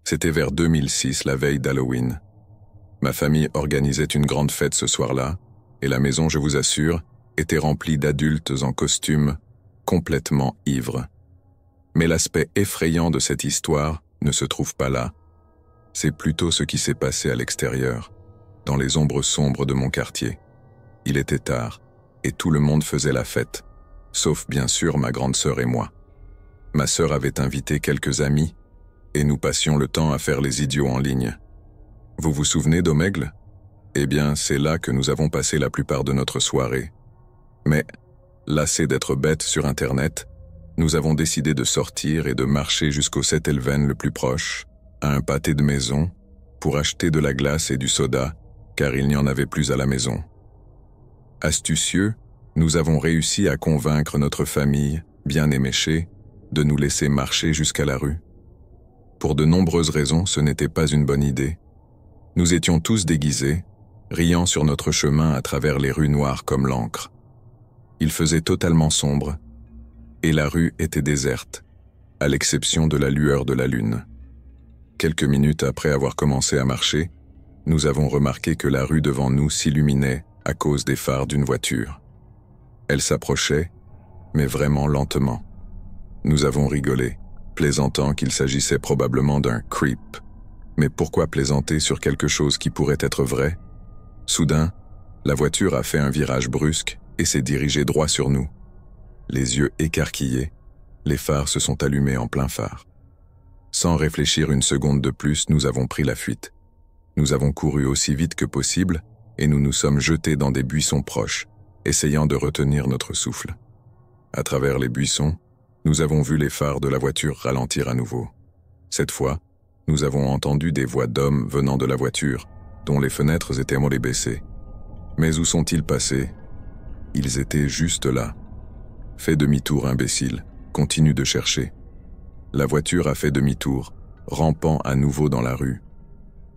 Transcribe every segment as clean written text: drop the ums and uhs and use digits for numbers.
C'était vers 2006, la veille d'Halloween. Ma famille organisait une grande fête ce soir-là, et la maison, je vous assure, était remplie d'adultes en costume, complètement ivres. Mais l'aspect effrayant de cette histoire ne se trouve pas là. C'est plutôt ce qui s'est passé à l'extérieur, dans les ombres sombres de mon quartier. Il était tard, et tout le monde faisait la fête, sauf bien sûr ma grande sœur et moi. Ma sœur avait invité quelques amis, et nous passions le temps à faire les idiots en ligne. Vous vous souvenez d'Omegle? Eh bien, c'est là que nous avons passé la plupart de notre soirée. Mais, lassés d'être bêtes sur Internet, nous avons décidé de sortir et de marcher jusqu'au 7-Eleven le plus proche, à un pâté de maison, pour acheter de la glace et du soda, car il n'y en avait plus à la maison. Astucieux, nous avons réussi à convaincre notre famille, bien éméchée, de nous laisser marcher jusqu'à la rue. Pour de nombreuses raisons, ce n'était pas une bonne idée. Nous étions tous déguisés, riant sur notre chemin à travers les rues noires comme l'encre. Il faisait totalement sombre, et la rue était déserte, à l'exception de la lueur de la lune. Quelques minutes après avoir commencé à marcher, nous avons remarqué que la rue devant nous s'illuminait à cause des phares d'une voiture. Elle s'approchait, mais vraiment lentement. Nous avons rigolé, plaisantant qu'il s'agissait probablement d'un creep. Mais pourquoi plaisanter sur quelque chose qui pourrait être vrai? Soudain, la voiture a fait un virage brusque et s'est dirigée droit sur nous. Les yeux écarquillés, les phares se sont allumés en plein phare. Sans réfléchir une seconde de plus, nous avons pris la fuite. Nous avons couru aussi vite que possible et nous nous sommes jetés dans des buissons proches, essayant de retenir notre souffle. À travers les buissons, nous avons vu les phares de la voiture ralentir à nouveau. Cette fois, nous avons entendu des voix d'hommes venant de la voiture, dont les fenêtres étaient mollées baissées. Mais où sont-ils passés? Ils étaient juste là. Fais demi-tour, imbécile. Continue de chercher. La voiture a fait demi-tour, rampant à nouveau dans la rue.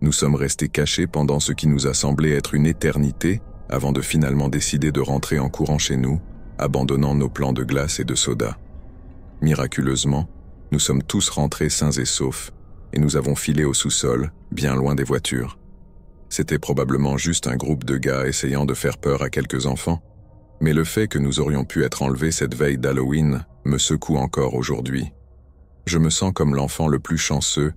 Nous sommes restés cachés pendant ce qui nous a semblé être une éternité avant de finalement décider de rentrer en courant chez nous, abandonnant nos plans de glace et de soda. Miraculeusement, nous sommes tous rentrés sains et saufs, et nous avons filé au sous-sol, bien loin des voitures. C'était probablement juste un groupe de gars essayant de faire peur à quelques enfants, mais le fait que nous aurions pu être enlevés cette veille d'Halloween me secoue encore aujourd'hui. Je me sens comme l'enfant le plus chanceux,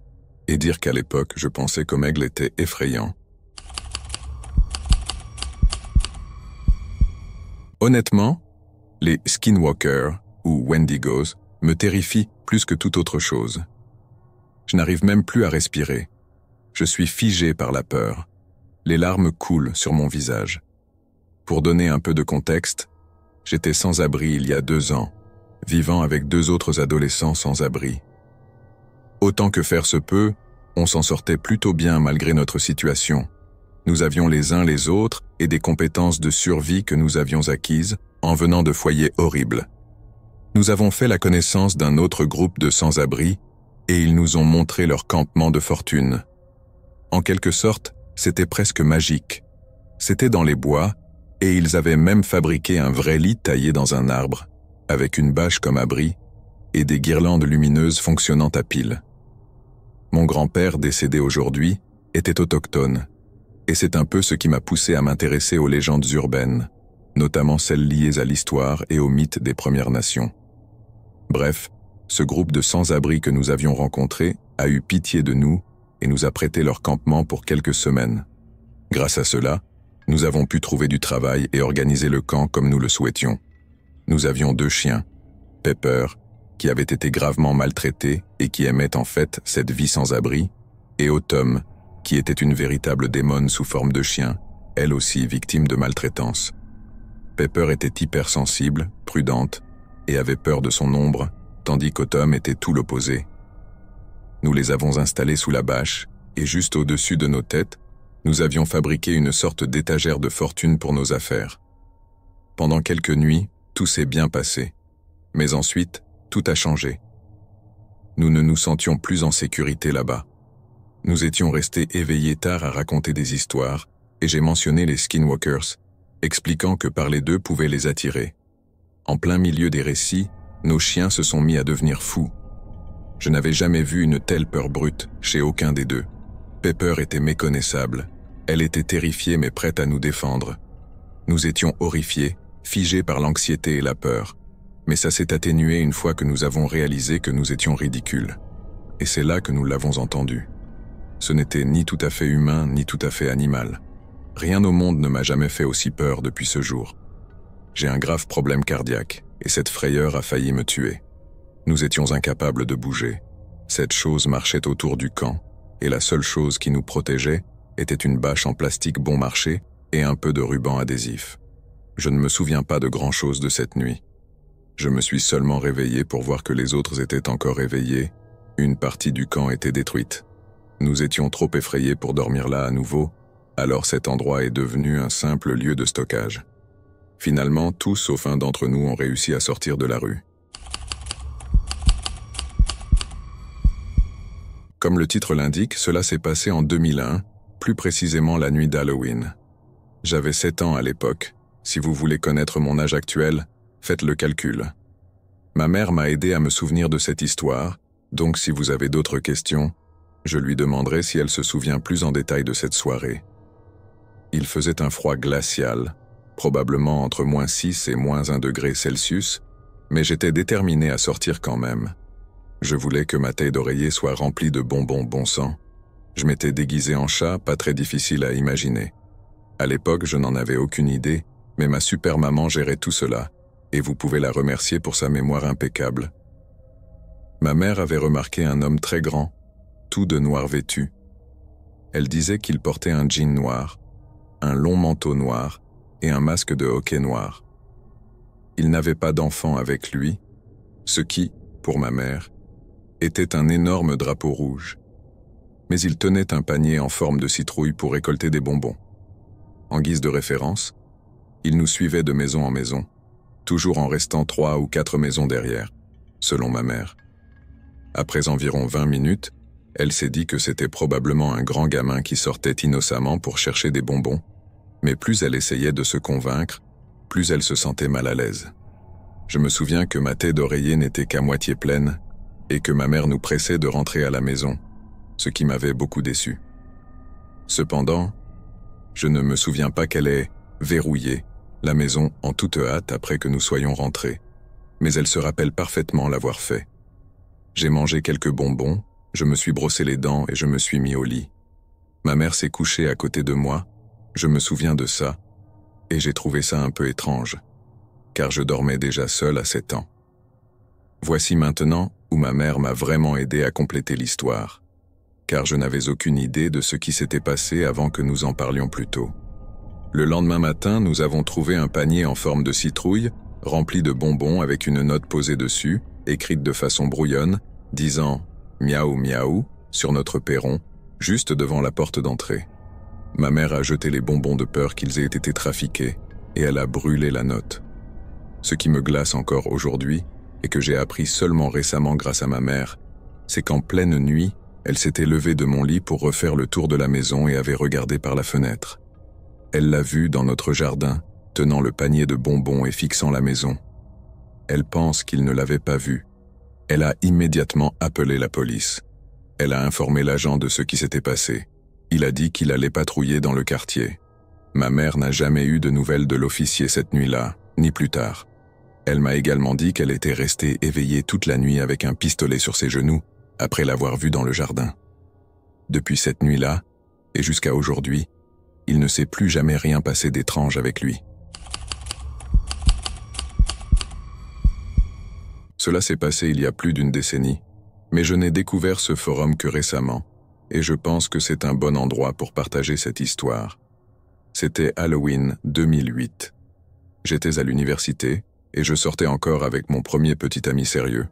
et dire qu'à l'époque, je pensais qu'Omegle était effrayant. Honnêtement, les skinwalkers, ou wendigos, me terrifient plus que toute autre chose. Je n'arrive même plus à respirer. Je suis figé par la peur. Les larmes coulent sur mon visage. Pour donner un peu de contexte, j'étais sans abri il y a 2 ans, vivant avec 2 autres adolescents sans abri. Autant que faire se peut, on s'en sortait plutôt bien malgré notre situation. Nous avions les uns les autres et des compétences de survie que nous avions acquises en venant de foyers horribles. Nous avons fait la connaissance d'un autre groupe de sans-abri et ils nous ont montré leur campement de fortune. En quelque sorte, c'était presque magique. C'était dans les bois et ils avaient même fabriqué un vrai lit taillé dans un arbre, avec une bâche comme abri et des guirlandes lumineuses fonctionnant à pile. Mon grand-père, décédé aujourd'hui, était autochtone, et c'est un peu ce qui m'a poussé à m'intéresser aux légendes urbaines, notamment celles liées à l'histoire et aux mythes des Premières Nations. Bref, ce groupe de sans-abri que nous avions rencontré a eu pitié de nous et nous a prêté leur campement pour quelques semaines. Grâce à cela, nous avons pu trouver du travail et organiser le camp comme nous le souhaitions. Nous avions 2 chiens, Pepper, qui avait été gravement maltraité et qui aimait en fait cette vie sans abri, et Autumn, qui était une véritable démone sous forme de chien, elle aussi victime de maltraitance. Pepper était hypersensible, prudente, et avait peur de son ombre, tandis qu'Autumn était tout l'opposé. Nous les avons installés sous la bâche, et juste au-dessus de nos têtes, nous avions fabriqué une sorte d'étagère de fortune pour nos affaires. Pendant quelques nuits, tout s'est bien passé. Mais ensuite, tout a changé. Nous ne nous sentions plus en sécurité là-bas. Nous étions restés éveillés tard à raconter des histoires, et j'ai mentionné les skinwalkers, expliquant que parler d'eux pouvait les attirer. En plein milieu des récits, nos chiens se sont mis à devenir fous. Je n'avais jamais vu une telle peur brute chez aucun des deux. Pepper était méconnaissable. Elle était terrifiée mais prête à nous défendre. Nous étions horrifiés, figés par l'anxiété et la peur. Mais ça s'est atténué une fois que nous avons réalisé que nous étions ridicules. Et c'est là que nous l'avons entendu. Ce n'était ni tout à fait humain, ni tout à fait animal. Rien au monde ne m'a jamais fait aussi peur depuis ce jour. J'ai un grave problème cardiaque, et cette frayeur a failli me tuer. Nous étions incapables de bouger. Cette chose marchait autour du camp, et la seule chose qui nous protégeait était une bâche en plastique bon marché et un peu de ruban adhésif. Je ne me souviens pas de grand-chose de cette nuit. Je me suis seulement réveillé pour voir que les autres étaient encore éveillés. Une partie du camp était détruite. Nous étions trop effrayés pour dormir là à nouveau, alors cet endroit est devenu un simple lieu de stockage. Finalement, tous sauf un d'entre nous ont réussi à sortir de la rue. Comme le titre l'indique, cela s'est passé en 2001, plus précisément la nuit d'Halloween. J'avais 7 ans à l'époque. Si vous voulez connaître mon âge actuel, faites le calcul. Ma mère m'a aidé à me souvenir de cette histoire, donc si vous avez d'autres questions, je lui demanderai si elle se souvient plus en détail de cette soirée. Il faisait un froid glacial, probablement entre -6 et -1 degré Celsius, mais j'étais déterminé à sortir quand même. Je voulais que ma taille d'oreiller soit remplie de bonbons bon sang. Je m'étais déguisé en chat, pas très difficile à imaginer. À l'époque, je n'en avais aucune idée, mais ma super-maman gérait tout cela, et vous pouvez la remercier pour sa mémoire impeccable. Ma mère avait remarqué un homme très grand, tout de noir vêtu. Elle disait qu'il portait un jean noir, un long manteau noir et un masque de hockey noir. Il n'avait pas d'enfant avec lui, ce qui, pour ma mère, était un énorme drapeau rouge. Mais il tenait un panier en forme de citrouille pour récolter des bonbons. En guise de référence, il nous suivait de maison en maison, toujours en restant 3 ou 4 maisons derrière, selon ma mère. Après environ 20 minutes, elle s'est dit que c'était probablement un grand gamin qui sortait innocemment pour chercher des bonbons, mais plus elle essayait de se convaincre, plus elle se sentait mal à l'aise. Je me souviens que ma tête d'oreiller n'était qu'à moitié pleine, et que ma mère nous pressait de rentrer à la maison, ce qui m'avait beaucoup déçu. Cependant, je ne me souviens pas qu'elle ait verrouillé la maison en toute hâte après que nous soyons rentrés, mais elle se rappelle parfaitement l'avoir fait. J'ai mangé quelques bonbons, je me suis brossé les dents et je me suis mis au lit. Ma mère s'est couchée à côté de moi, je me souviens de ça, et j'ai trouvé ça un peu étrange, car je dormais déjà seul à 7 ans. Voici maintenant où ma mère m'a vraiment aidé à compléter l'histoire, car je n'avais aucune idée de ce qui s'était passé avant que nous en parlions plus tôt. Le lendemain matin, nous avons trouvé un panier en forme de citrouille, rempli de bonbons avec une note posée dessus, écrite de façon brouillonne, disant « miaou miaou » sur notre perron, juste devant la porte d'entrée. Ma mère a jeté les bonbons de peur qu'ils aient été trafiqués, et elle a brûlé la note. Ce qui me glace encore aujourd'hui, et que j'ai appris seulement récemment grâce à ma mère, c'est qu'en pleine nuit, elle s'était levée de mon lit pour refaire le tour de la maison et avait regardé par la fenêtre. Elle l'a vu dans notre jardin, tenant le panier de bonbons et fixant la maison. Elle pense qu'il ne l'avait pas vu. Elle a immédiatement appelé la police. Elle a informé l'agent de ce qui s'était passé. Il a dit qu'il allait patrouiller dans le quartier. Ma mère n'a jamais eu de nouvelles de l'officier cette nuit-là, ni plus tard. Elle m'a également dit qu'elle était restée éveillée toute la nuit avec un pistolet sur ses genoux, après l'avoir vu dans le jardin. Depuis cette nuit-là, et jusqu'à aujourd'hui, il ne s'est plus jamais rien passé d'étrange avec lui. Cela s'est passé il y a plus d'1 décennie, mais je n'ai découvert ce forum que récemment, et je pense que c'est un bon endroit pour partager cette histoire. C'était Halloween 2008. J'étais à l'université, et je sortais encore avec mon premier petit ami sérieux.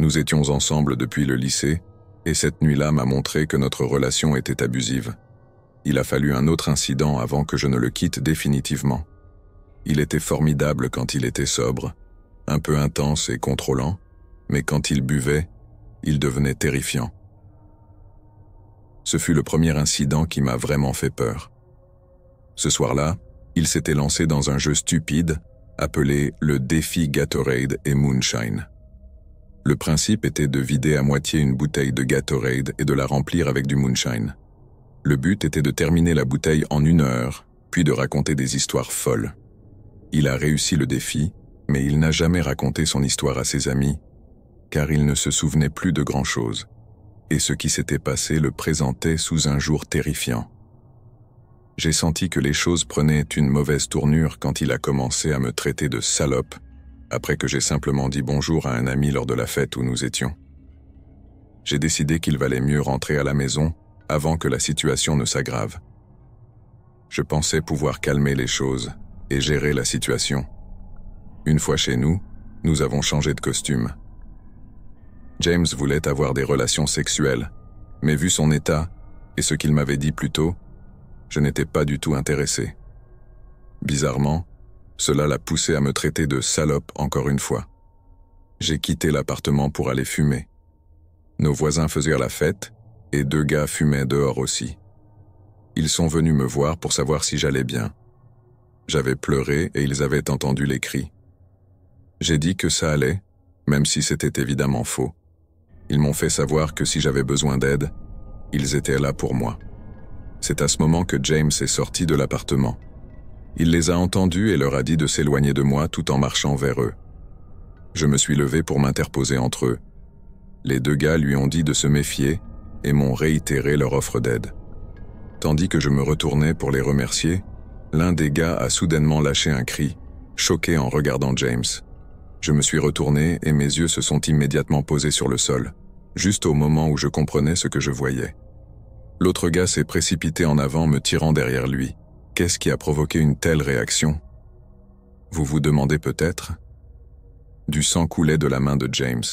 Nous étions ensemble depuis le lycée, et cette nuit-là m'a montré que notre relation était abusive. Il a fallu un autre incident avant que je ne le quitte définitivement. Il était formidable quand il était sobre, un peu intense et contrôlant, mais quand il buvait, il devenait terrifiant. Ce fut le premier incident qui m'a vraiment fait peur. Ce soir-là, il s'était lancé dans un jeu stupide appelé le défi Gatorade et Moonshine. Le principe était de vider à moitié une bouteille de Gatorade et de la remplir avec du moonshine. Le but était de terminer la bouteille en 1 heure, puis de raconter des histoires folles. Il a réussi le défi, mais il n'a jamais raconté son histoire à ses amis, car il ne se souvenait plus de grand-chose, et ce qui s'était passé le présentait sous un jour terrifiant. J'ai senti que les choses prenaient une mauvaise tournure quand il a commencé à me traiter de salope, après que j'ai simplement dit bonjour à un ami lors de la fête où nous étions. J'ai décidé qu'il valait mieux rentrer à la maison avant que la situation ne s'aggrave. Je pensais pouvoir calmer les choses et gérer la situation. Une fois chez nous, nous avons changé de costume. James voulait avoir des relations sexuelles, mais vu son état et ce qu'il m'avait dit plus tôt, je n'étais pas du tout intéressé. Bizarrement, cela l'a poussé à me traiter de salope encore une fois. J'ai quitté l'appartement pour aller fumer. Nos voisins faisaient la fête et 2 gars fumaient dehors aussi. Ils sont venus me voir pour savoir si j'allais bien. J'avais pleuré et ils avaient entendu les cris. J'ai dit que ça allait, même si c'était évidemment faux. Ils m'ont fait savoir que si j'avais besoin d'aide, ils étaient là pour moi. C'est à ce moment que James est sorti de l'appartement. Il les a entendus et leur a dit de s'éloigner de moi tout en marchant vers eux. Je me suis levé pour m'interposer entre eux. Les 2 gars lui ont dit de se méfier et m'ont réitéré leur offre d'aide. Tandis que je me retournais pour les remercier, l'un des gars a soudainement lâché un cri, choqué en regardant James. Je me suis retourné et mes yeux se sont immédiatement posés sur le sol, juste au moment où je comprenais ce que je voyais. L'autre gars s'est précipité en avant me tirant derrière lui. Qu'est-ce qui a provoqué une telle réaction? Vous vous demandez peut-être? Du sang coulait de la main de James.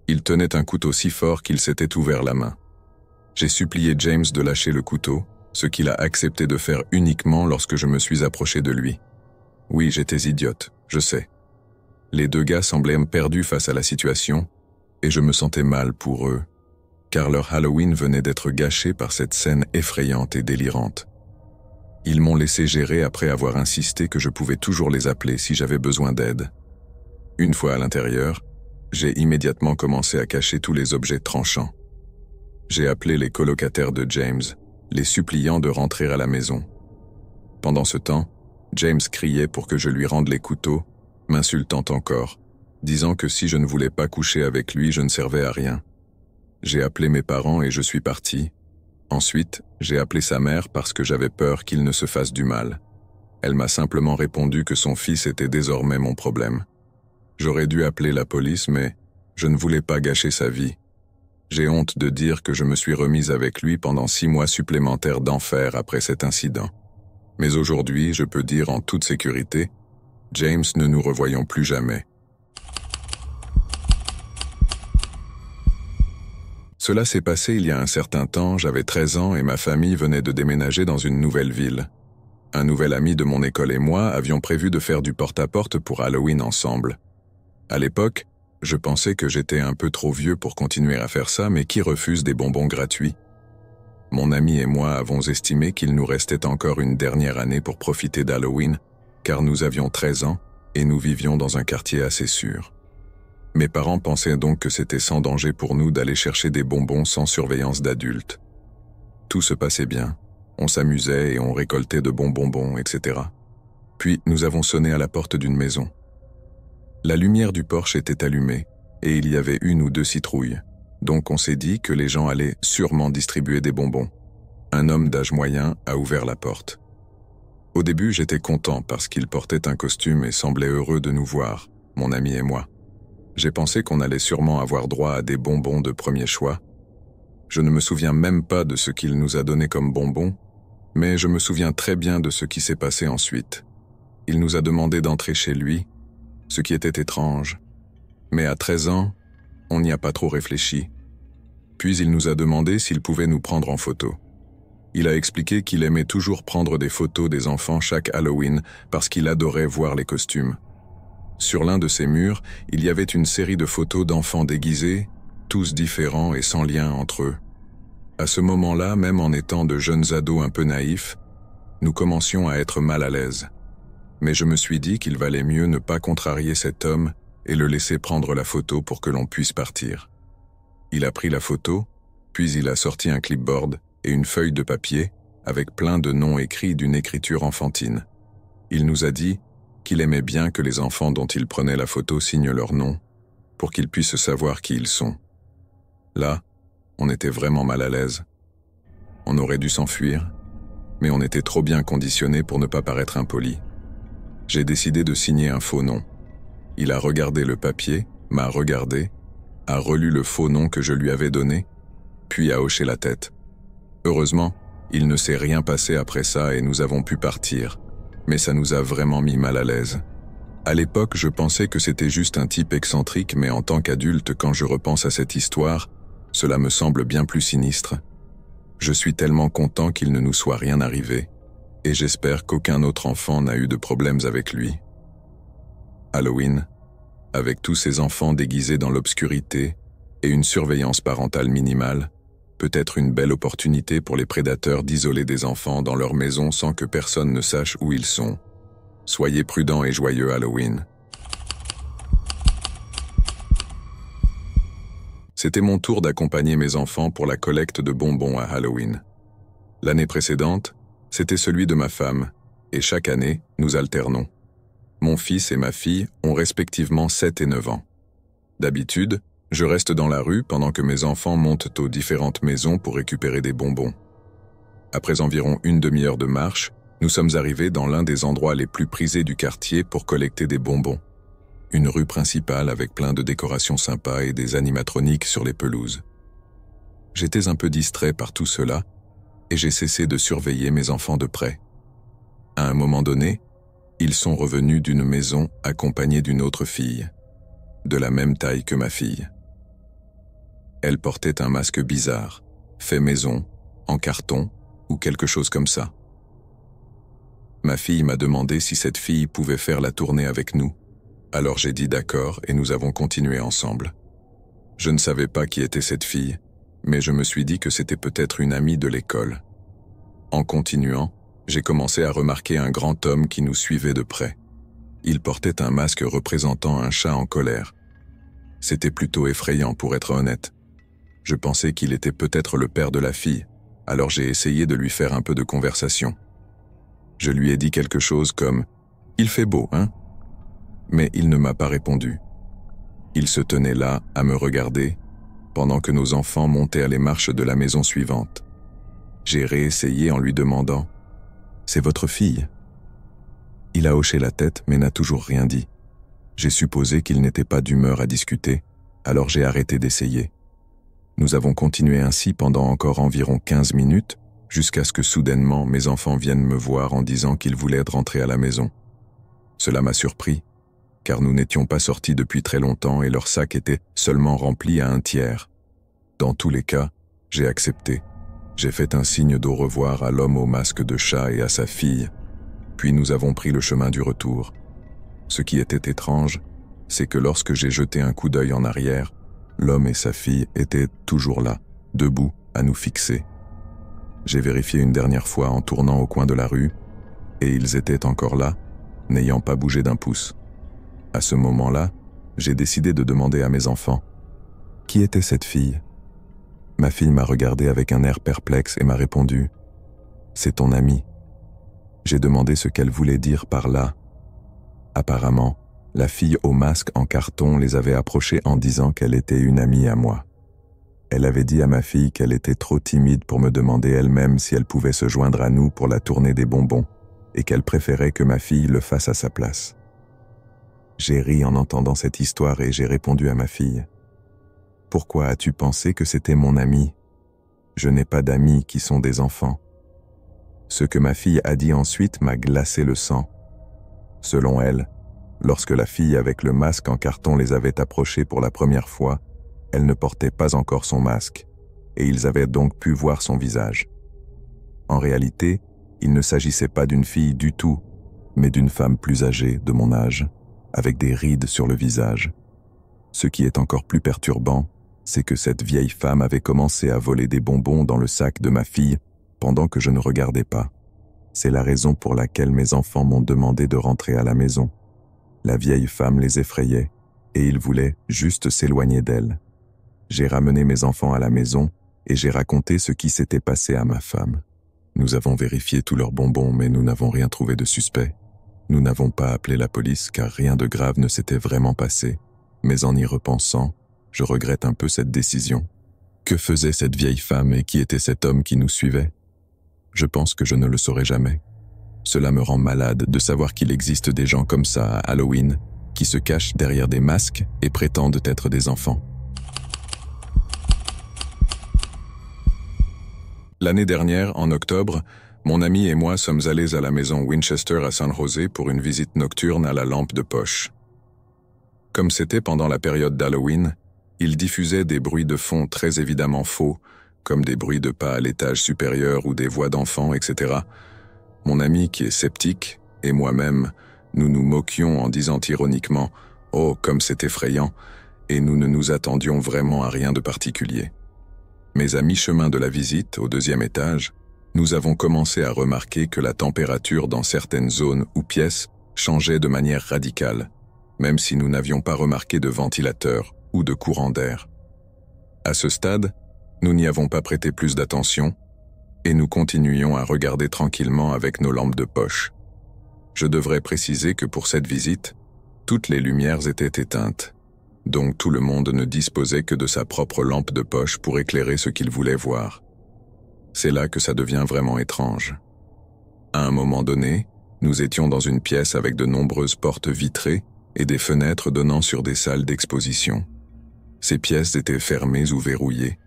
Il tenait un couteau si fort qu'il s'était ouvert la main. J'ai supplié James de lâcher le couteau, ce qu'il a accepté de faire uniquement lorsque je me suis approché de lui. Oui, j'étais idiote, je sais. Les 2 gars semblaient perdus face à la situation, et je me sentais mal pour eux, car leur Halloween venait d'être gâché par cette scène effrayante et délirante. Ils m'ont laissé gérer après avoir insisté que je pouvais toujours les appeler si j'avais besoin d'aide. Une fois à l'intérieur, j'ai immédiatement commencé à cacher tous les objets tranchants. J'ai appelé les colocataires de James, les suppliant de rentrer à la maison. Pendant ce temps, James criait pour que je lui rende les couteaux, m'insultant encore, disant que si je ne voulais pas coucher avec lui, je ne servais à rien. J'ai appelé mes parents et je suis parti. Ensuite, j'ai appelé sa mère parce que j'avais peur qu'il ne se fasse du mal. Elle m'a simplement répondu que son fils était désormais mon problème. J'aurais dû appeler la police, mais je ne voulais pas gâcher sa vie. J'ai honte de dire que je me suis remise avec lui pendant 6 mois supplémentaires d'enfer après cet incident. Mais aujourd'hui, je peux dire en toute sécurité, James, ne nous revoyons plus jamais. Cela s'est passé il y a un certain temps, j'avais 13 ans et ma famille venait de déménager dans une nouvelle ville. Un nouvel ami de mon école et moi avions prévu de faire du porte-à-porte pour Halloween ensemble. À l'époque, je pensais que j'étais un peu trop vieux pour continuer à faire ça, mais qui refuse des bonbons gratuits? Mon ami et moi avons estimé qu'il nous restait encore une dernière année pour profiter d'Halloween, car nous avions 13 ans et nous vivions dans un quartier assez sûr. Mes parents pensaient donc que c'était sans danger pour nous d'aller chercher des bonbons sans surveillance d'adultes. Tout se passait bien, on s'amusait et on récoltait de bons bonbons, etc. Puis nous avons sonné à la porte d'une maison. La lumière du porche était allumée et il y avait 1 ou 2 citrouilles, donc on s'est dit que les gens allaient sûrement distribuer des bonbons. Un homme d'âge moyen a ouvert la porte. Au début, j'étais content parce qu'il portait un costume et semblait heureux de nous voir, mon ami et moi. J'ai pensé qu'on allait sûrement avoir droit à des bonbons de premier choix. Je ne me souviens même pas de ce qu'il nous a donné comme bonbons, mais je me souviens très bien de ce qui s'est passé ensuite. Il nous a demandé d'entrer chez lui, ce qui était étrange. Mais à 13 ans, on n'y a pas trop réfléchi. Puis il nous a demandé s'il pouvait nous prendre en photo. Il a expliqué qu'il aimait toujours prendre des photos des enfants chaque Halloween parce qu'il adorait voir les costumes. Sur l'un de ces murs, il y avait une série de photos d'enfants déguisés, tous différents et sans lien entre eux. À ce moment-là, même en étant de jeunes ados un peu naïfs, nous commencions à être mal à l'aise. Mais je me suis dit qu'il valait mieux ne pas contrarier cet homme et le laisser prendre la photo pour que l'on puisse partir. Il a pris la photo, puis il a sorti un clipboard et une feuille de papier avec plein de noms écrits d'une écriture enfantine. Il nous a dit qu'il aimait bien que les enfants dont il prenait la photo signent leur nom pour qu'ils puissent savoir qui ils sont. Là, on était vraiment mal à l'aise. On aurait dû s'enfuir, mais on était trop bien conditionnés pour ne pas paraître impoli. J'ai décidé de signer un faux nom. Il a regardé le papier, m'a regardé, a relu le faux nom que je lui avais donné, puis a hoché la tête. Heureusement, il ne s'est rien passé après ça et nous avons pu partir, mais ça nous a vraiment mis mal à l'aise. À l'époque, je pensais que c'était juste un type excentrique, mais en tant qu'adulte, quand je repense à cette histoire, cela me semble bien plus sinistre. Je suis tellement content qu'il ne nous soit rien arrivé, et j'espère qu'aucun autre enfant n'a eu de problèmes avec lui. Halloween, avec tous ces enfants déguisés dans l'obscurité et une surveillance parentale minimale, peut être une belle opportunité pour les prédateurs d'isoler des enfants dans leur maison sans que personne ne sache où ils sont. Soyez prudents et joyeux Halloween. C'était mon tour d'accompagner mes enfants pour la collecte de bonbons à Halloween. L'année précédente, c'était celui de ma femme, et chaque année, nous alternons. Mon fils et ma fille ont respectivement 7 et 9 ans. D'habitude, je reste dans la rue pendant que mes enfants montent aux différentes maisons pour récupérer des bonbons. Après environ une demi-heure de marche, nous sommes arrivés dans l'un des endroits les plus prisés du quartier pour collecter des bonbons. Une rue principale avec plein de décorations sympas et des animatroniques sur les pelouses. J'étais un peu distrait par tout cela et j'ai cessé de surveiller mes enfants de près. À un moment donné, ils sont revenus d'une maison accompagnés d'une autre fille, de la même taille que ma fille. Elle portait un masque bizarre, fait maison, en carton ou quelque chose comme ça. Ma fille m'a demandé si cette fille pouvait faire la tournée avec nous. Alors j'ai dit d'accord et nous avons continué ensemble. Je ne savais pas qui était cette fille, mais je me suis dit que c'était peut-être une amie de l'école. En continuant, j'ai commencé à remarquer un grand homme qui nous suivait de près. Il portait un masque représentant un chat en colère. C'était plutôt effrayant pour être honnête. Je pensais qu'il était peut-être le père de la fille, alors j'ai essayé de lui faire un peu de conversation. Je lui ai dit quelque chose comme « Il fait beau, hein ?» Mais il ne m'a pas répondu. Il se tenait là, à me regarder, pendant que nos enfants montaient à les marches de la maison suivante. J'ai réessayé en lui demandant « C'est votre fille ?» Il a hoché la tête mais n'a toujours rien dit. J'ai supposé qu'il n'était pas d'humeur à discuter, alors j'ai arrêté d'essayer. Nous avons continué ainsi pendant encore environ 15 minutes, jusqu'à ce que soudainement mes enfants viennent me voir en disant qu'ils voulaient rentrer à la maison. Cela m'a surpris, car nous n'étions pas sortis depuis très longtemps et leur sac était seulement rempli à un tiers. Dans tous les cas, j'ai accepté. J'ai fait un signe d'au revoir à l'homme au masque de chat et à sa fille, puis nous avons pris le chemin du retour. Ce qui était étrange, c'est que lorsque j'ai jeté un coup d'œil en arrière, l'homme et sa fille étaient toujours là, debout, à nous fixer. J'ai vérifié une dernière fois en tournant au coin de la rue, et ils étaient encore là, n'ayant pas bougé d'un pouce. À ce moment-là, j'ai décidé de demander à mes enfants « Qui était cette fille ?» Ma fille m'a regardé avec un air perplexe et m'a répondu « C'est ton amie ». J'ai demandé ce qu'elle voulait dire par là. Apparemment, la fille au masque en carton les avait approchés en disant qu'elle était une amie à moi. Elle avait dit à ma fille qu'elle était trop timide pour me demander elle-même si elle pouvait se joindre à nous pour la tournée des bonbons et qu'elle préférait que ma fille le fasse à sa place. J'ai ri en entendant cette histoire et j'ai répondu à ma fille « Pourquoi as-tu pensé que c'était mon ami ? Je n'ai pas d'amis qui sont des enfants. » Ce que ma fille a dit ensuite m'a glacé le sang. Selon elle, lorsque la fille avec le masque en carton les avait approchés pour la première fois, elle ne portait pas encore son masque, et ils avaient donc pu voir son visage. En réalité, il ne s'agissait pas d'une fille du tout, mais d'une femme plus âgée, de mon âge, avec des rides sur le visage. Ce qui est encore plus perturbant, c'est que cette vieille femme avait commencé à voler des bonbons dans le sac de ma fille pendant que je ne regardais pas. C'est la raison pour laquelle mes enfants m'ont demandé de rentrer à la maison. La vieille femme les effrayait, et il voulait juste s'éloigner d'elle. J'ai ramené mes enfants à la maison et j'ai raconté ce qui s'était passé à ma femme. Nous avons vérifié tous leurs bonbons, mais nous n'avons rien trouvé de suspect. Nous n'avons pas appelé la police car rien de grave ne s'était vraiment passé, mais en y repensant, je regrette un peu cette décision. Que faisait cette vieille femme et qui était cet homme qui nous suivait? Je pense que je ne le saurai jamais. Cela me rend malade de savoir qu'il existe des gens comme ça à Halloween, qui se cachent derrière des masques et prétendent être des enfants. L'année dernière, en octobre, mon ami et moi sommes allés à la maison Winchester à San José pour une visite nocturne à la lampe de poche. Comme c'était pendant la période d'Halloween, il diffusait des bruits de fond très évidemment faux, comme des bruits de pas à l'étage supérieur ou des voix d'enfants, etc. Mon ami, qui est sceptique, et moi-même, nous nous moquions en disant ironiquement « Oh, comme c'est effrayant !» et nous ne nous attendions vraiment à rien de particulier. Mais à mi-chemin de la visite, au 2e étage, nous avons commencé à remarquer que la température dans certaines zones ou pièces changeait de manière radicale, même si nous n'avions pas remarqué de ventilateur ou de courant d'air. À ce stade, nous n'y avons pas prêté plus d'attention, et nous continuions à regarder tranquillement avec nos lampes de poche. Je devrais préciser que pour cette visite, toutes les lumières étaient éteintes, donc tout le monde ne disposait que de sa propre lampe de poche pour éclairer ce qu'il voulait voir. C'est là que ça devient vraiment étrange. À un moment donné, nous étions dans une pièce avec de nombreuses portes vitrées et des fenêtres donnant sur des salles d'exposition. Ces pièces étaient fermées ou verrouillées,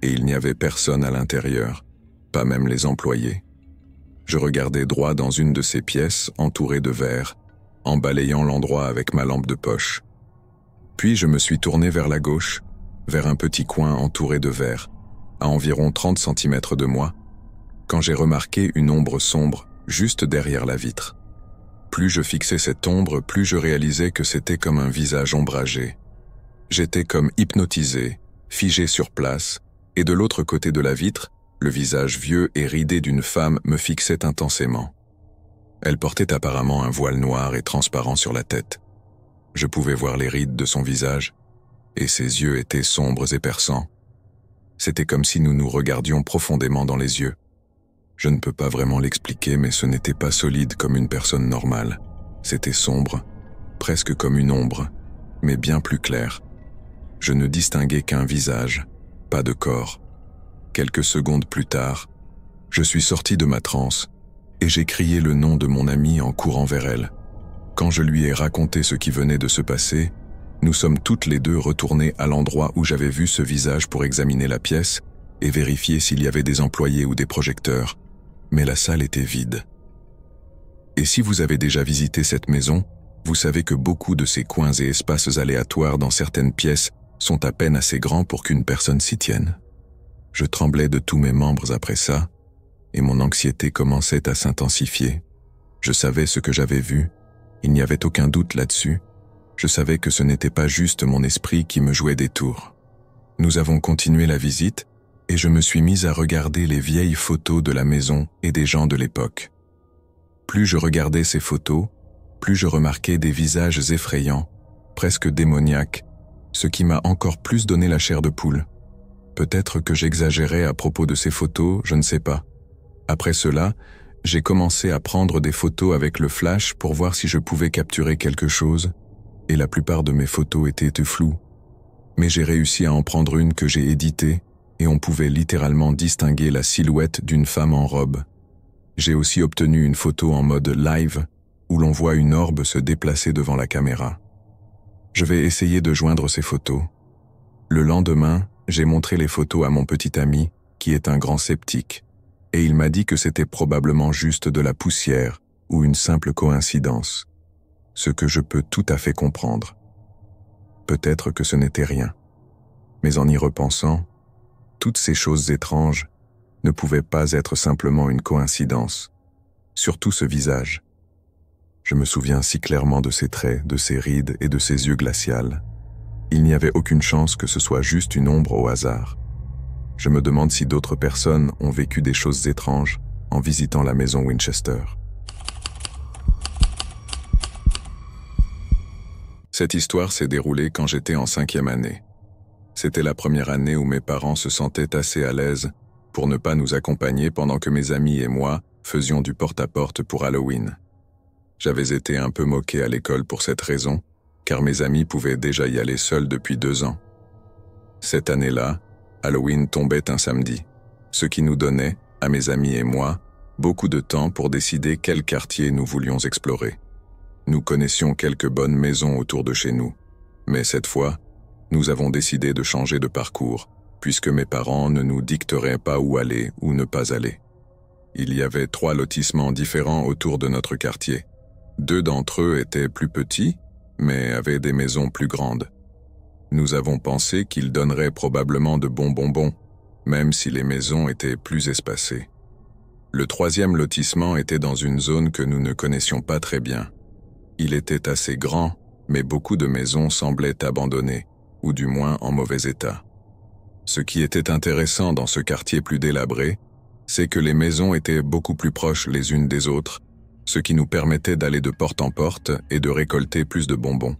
et il n'y avait personne à l'intérieur, pas même les employés. Je regardais droit dans une de ces pièces entourée de verre, en balayant l'endroit avec ma lampe de poche. Puis je me suis tourné vers la gauche, vers un petit coin entouré de verre, à environ 30 cm de moi, quand j'ai remarqué une ombre sombre juste derrière la vitre. Plus je fixais cette ombre, plus je réalisais que c'était comme un visage ombragé. J'étais comme hypnotisé, figé sur place, et de l'autre côté de la vitre, le visage vieux et ridé d'une femme me fixait intensément. Elle portait apparemment un voile noir et transparent sur la tête. Je pouvais voir les rides de son visage, et ses yeux étaient sombres et perçants. C'était comme si nous nous regardions profondément dans les yeux. Je ne peux pas vraiment l'expliquer, mais ce n'était pas solide comme une personne normale. C'était sombre, presque comme une ombre, mais bien plus clair. Je ne distinguais qu'un visage, pas de corps. Quelques secondes plus tard, je suis sorti de ma transe et j'ai crié le nom de mon amie en courant vers elle. Quand je lui ai raconté ce qui venait de se passer, nous sommes toutes les deux retournées à l'endroit où j'avais vu ce visage pour examiner la pièce et vérifier s'il y avait des employés ou des projecteurs, mais la salle était vide. Et si vous avez déjà visité cette maison, vous savez que beaucoup de ces coins et espaces aléatoires dans certaines pièces sont à peine assez grands pour qu'une personne s'y tienne. Je tremblais de tous mes membres après ça, et mon anxiété commençait à s'intensifier. Je savais ce que j'avais vu, il n'y avait aucun doute là-dessus. Je savais que ce n'était pas juste mon esprit qui me jouait des tours. Nous avons continué la visite, et je me suis mise à regarder les vieilles photos de la maison et des gens de l'époque. Plus je regardais ces photos, plus je remarquais des visages effrayants, presque démoniaques, ce qui m'a encore plus donné la chair de poule. Peut-être que j'exagérais à propos de ces photos, je ne sais pas. Après cela, j'ai commencé à prendre des photos avec le flash pour voir si je pouvais capturer quelque chose, et la plupart de mes photos étaient floues. Mais j'ai réussi à en prendre une que j'ai éditée, et on pouvait littéralement distinguer la silhouette d'une femme en robe. J'ai aussi obtenu une photo en mode live, où l'on voit une orbe se déplacer devant la caméra. Je vais essayer de joindre ces photos. Le lendemain, j'ai montré les photos à mon petit ami, qui est un grand sceptique, et il m'a dit que c'était probablement juste de la poussière ou une simple coïncidence, ce que je peux tout à fait comprendre. Peut-être que ce n'était rien, mais en y repensant, toutes ces choses étranges ne pouvaient pas être simplement une coïncidence, surtout ce visage. Je me souviens si clairement de ses traits, de ses rides et de ses yeux glacials. Il n'y avait aucune chance que ce soit juste une ombre au hasard. Je me demande si d'autres personnes ont vécu des choses étranges en visitant la maison Winchester. Cette histoire s'est déroulée quand j'étais en 5e année. C'était la première année où mes parents se sentaient assez à l'aise pour ne pas nous accompagner pendant que mes amis et moi faisions du porte-à-porte pour Halloween. J'avais été un peu moqué à l'école pour cette raison, car mes amis pouvaient déjà y aller seuls depuis 2 ans. Cette année-là, Halloween tombait un samedi, ce qui nous donnait, à mes amis et moi, beaucoup de temps pour décider quel quartier nous voulions explorer. Nous connaissions quelques bonnes maisons autour de chez nous, mais cette fois, nous avons décidé de changer de parcours, puisque mes parents ne nous dicteraient pas où aller ou ne pas aller. Il y avait 3 lotissements différents autour de notre quartier. 2 d'entre eux étaient plus petits, mais avaient des maisons plus grandes. Nous avons pensé qu'ils donneraient probablement de bons bonbons, même si les maisons étaient plus espacées. Le 3e lotissement était dans une zone que nous ne connaissions pas très bien. Il était assez grand, mais beaucoup de maisons semblaient abandonnées, ou du moins en mauvais état. Ce qui était intéressant dans ce quartier plus délabré, c'est que les maisons étaient beaucoup plus proches les unes des autres, ce qui nous permettait d'aller de porte en porte et de récolter plus de bonbons.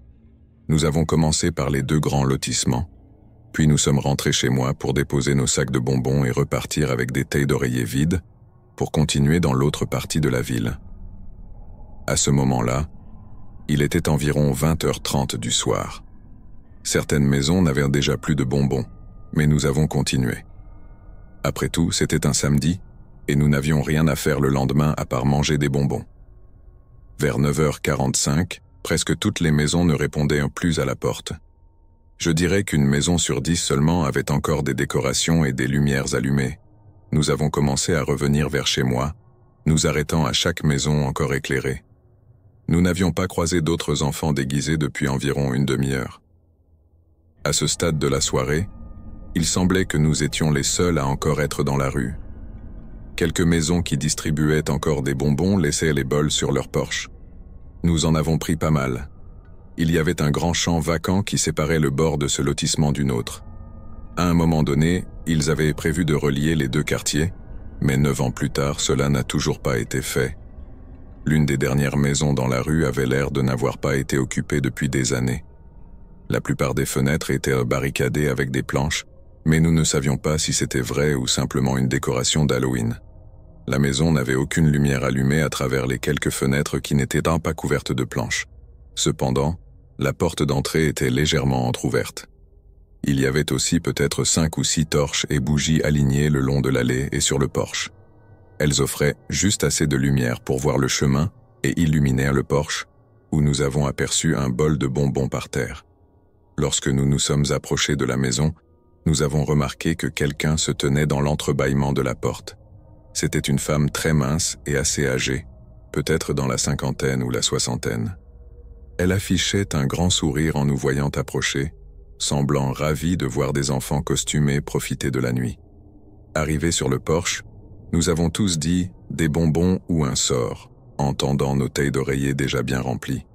Nous avons commencé par les 2 grands lotissements, puis nous sommes rentrés chez moi pour déposer nos sacs de bonbons et repartir avec des tailles d'oreiller vides pour continuer dans l'autre partie de la ville. À ce moment-là, il était environ 20h30 du soir. Certaines maisons n'avaient déjà plus de bonbons, mais nous avons continué. Après tout, c'était un samedi, et nous n'avions rien à faire le lendemain à part manger des bonbons. Vers 9h45, presque toutes les maisons ne répondaient plus à la porte. Je dirais qu'une maison sur 10 seulement avait encore des décorations et des lumières allumées. Nous avons commencé à revenir vers chez moi, nous arrêtant à chaque maison encore éclairée. Nous n'avions pas croisé d'autres enfants déguisés depuis environ une demi-heure. À ce stade de la soirée, il semblait que nous étions les seuls à encore être dans la rue. Quelques maisons qui distribuaient encore des bonbons laissaient les bols sur leur porche. Nous en avons pris pas mal. Il y avait un grand champ vacant qui séparait le bord de ce lotissement d'une autre. À un moment donné, ils avaient prévu de relier les 2 quartiers, mais 9 ans plus tard, cela n'a toujours pas été fait. L'une des dernières maisons dans la rue avait l'air de n'avoir pas été occupée depuis des années. La plupart des fenêtres étaient barricadées avec des planches, mais nous ne savions pas si c'était vrai ou simplement une décoration d'Halloween. La maison n'avait aucune lumière allumée à travers les quelques fenêtres qui n'étaient pas couvertes de planches. Cependant, la porte d'entrée était légèrement entr'ouverte. Il y avait aussi peut-être 5 ou 6 torches et bougies alignées le long de l'allée et sur le porche. Elles offraient juste assez de lumière pour voir le chemin et illuminèrent le porche, où nous avons aperçu un bol de bonbons par terre. Lorsque nous nous sommes approchés de la maison, nous avons remarqué que quelqu'un se tenait dans l'entrebâillement de la porte. C'était une femme très mince et assez âgée, peut-être dans la 50aine ou la 60aine. Elle affichait un grand sourire en nous voyant approcher, semblant ravie de voir des enfants costumés profiter de la nuit. Arrivés sur le porche, nous avons tous dit « des bonbons ou un sort », en tendant nos tailles d'oreiller déjà bien remplies.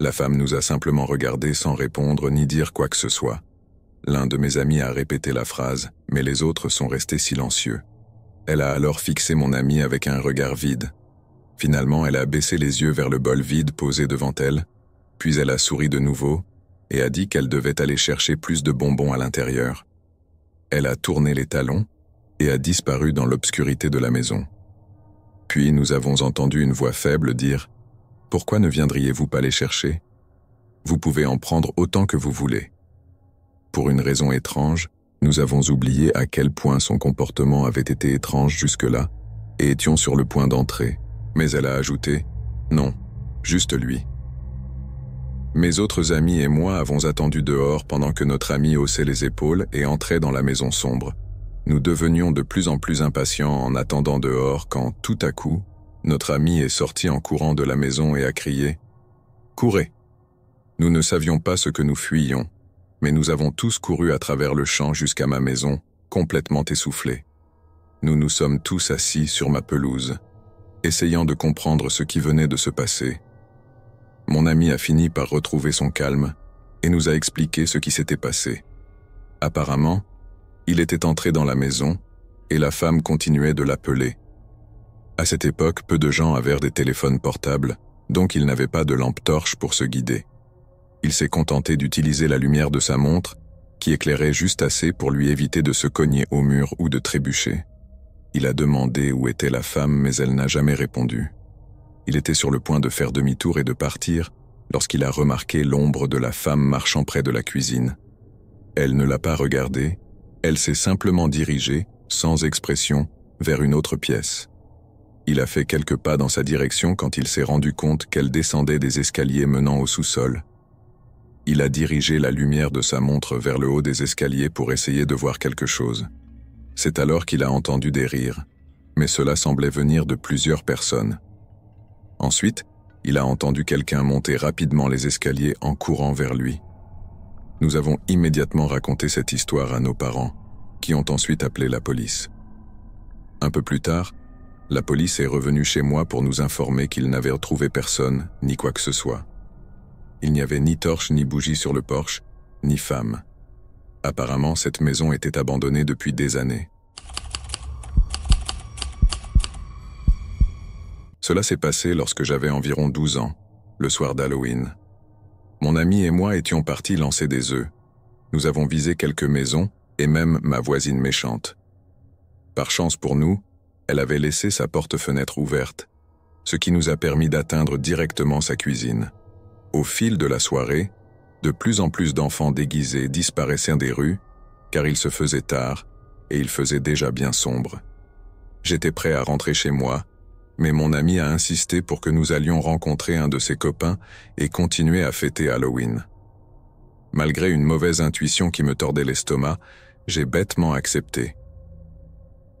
La femme nous a simplement regardés sans répondre ni dire quoi que ce soit. L'un de mes amis a répété la phrase, mais les autres sont restés silencieux. Elle a alors fixé mon ami avec un regard vide. Finalement, elle a baissé les yeux vers le bol vide posé devant elle, puis elle a souri de nouveau et a dit qu'elle devait aller chercher plus de bonbons à l'intérieur. Elle a tourné les talons et a disparu dans l'obscurité de la maison. Puis nous avons entendu une voix faible dire « Pourquoi ne viendriez-vous pas les chercher? Vous pouvez en prendre autant que vous voulez. » Pour une raison étrange, nous avons oublié à quel point son comportement avait été étrange jusque-là et étions sur le point d'entrer. Mais elle a ajouté « Non, juste lui. » Mes autres amis et moi avons attendu dehors pendant que notre ami haussait les épaules et entrait dans la maison sombre. Nous devenions de plus en plus impatients en attendant dehors quand, tout à coup, notre ami est sorti en courant de la maison et a crié « Courez !» Nous ne savions pas ce que nous fuyions, mais nous avons tous couru à travers le champ jusqu'à ma maison, complètement essoufflés. Nous nous sommes tous assis sur ma pelouse, essayant de comprendre ce qui venait de se passer. Mon ami a fini par retrouver son calme et nous a expliqué ce qui s'était passé. Apparemment, il était entré dans la maison et la femme continuait de l'appeler. À cette époque, peu de gens avaient des téléphones portables, donc ils n'avaient pas de lampe torche pour se guider. Il s'est contenté d'utiliser la lumière de sa montre, qui éclairait juste assez pour lui éviter de se cogner au mur ou de trébucher. Il a demandé où était la femme, mais elle n'a jamais répondu. Il était sur le point de faire demi-tour et de partir lorsqu'il a remarqué l'ombre de la femme marchant près de la cuisine. Elle ne l'a pas regardé, elle s'est simplement dirigée, sans expression, vers une autre pièce. Il a fait quelques pas dans sa direction quand il s'est rendu compte qu'elle descendait des escaliers menant au sous-sol. Il a dirigé la lumière de sa montre vers le haut des escaliers pour essayer de voir quelque chose. C'est alors qu'il a entendu des rires, mais cela semblait venir de plusieurs personnes. Ensuite, il a entendu quelqu'un monter rapidement les escaliers en courant vers lui. Nous avons immédiatement raconté cette histoire à nos parents, qui ont ensuite appelé la police. Un peu plus tard, la police est revenue chez moi pour nous informer qu'ils n'avaient trouvé personne, ni quoi que ce soit. Il n'y avait ni torche ni bougie sur le porche, ni femme. Apparemment, cette maison était abandonnée depuis des années. Cela s'est passé lorsque j'avais environ 12 ans, le soir d'Halloween. Mon ami et moi étions partis lancer des œufs. Nous avons visé quelques maisons et même ma voisine méchante. Par chance pour nous, elle avait laissé sa porte-fenêtre ouverte, ce qui nous a permis d'atteindre directement sa cuisine. Au fil de la soirée, de plus en plus d'enfants déguisés disparaissaient des rues, car il se faisait tard et il faisait déjà bien sombre. J'étais prêt à rentrer chez moi, mais mon ami a insisté pour que nous allions rencontrer un de ses copains et continuer à fêter Halloween. Malgré une mauvaise intuition qui me tordait l'estomac, j'ai bêtement accepté.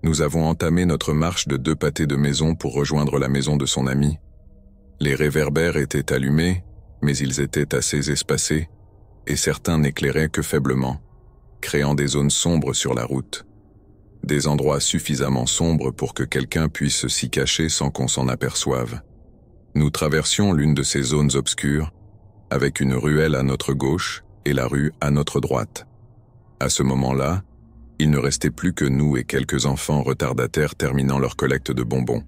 Nous avons entamé notre marche de 2 pâtés de maison pour rejoindre la maison de son ami. Les réverbères étaient allumés, mais ils étaient assez espacés, et certains n'éclairaient que faiblement, créant des zones sombres sur la route. Des endroits suffisamment sombres pour que quelqu'un puisse s'y cacher sans qu'on s'en aperçoive. Nous traversions l'une de ces zones obscures, avec une ruelle à notre gauche et la rue à notre droite. À ce moment-là, il ne restait plus que nous et quelques enfants retardataires terminant leur collecte de bonbons.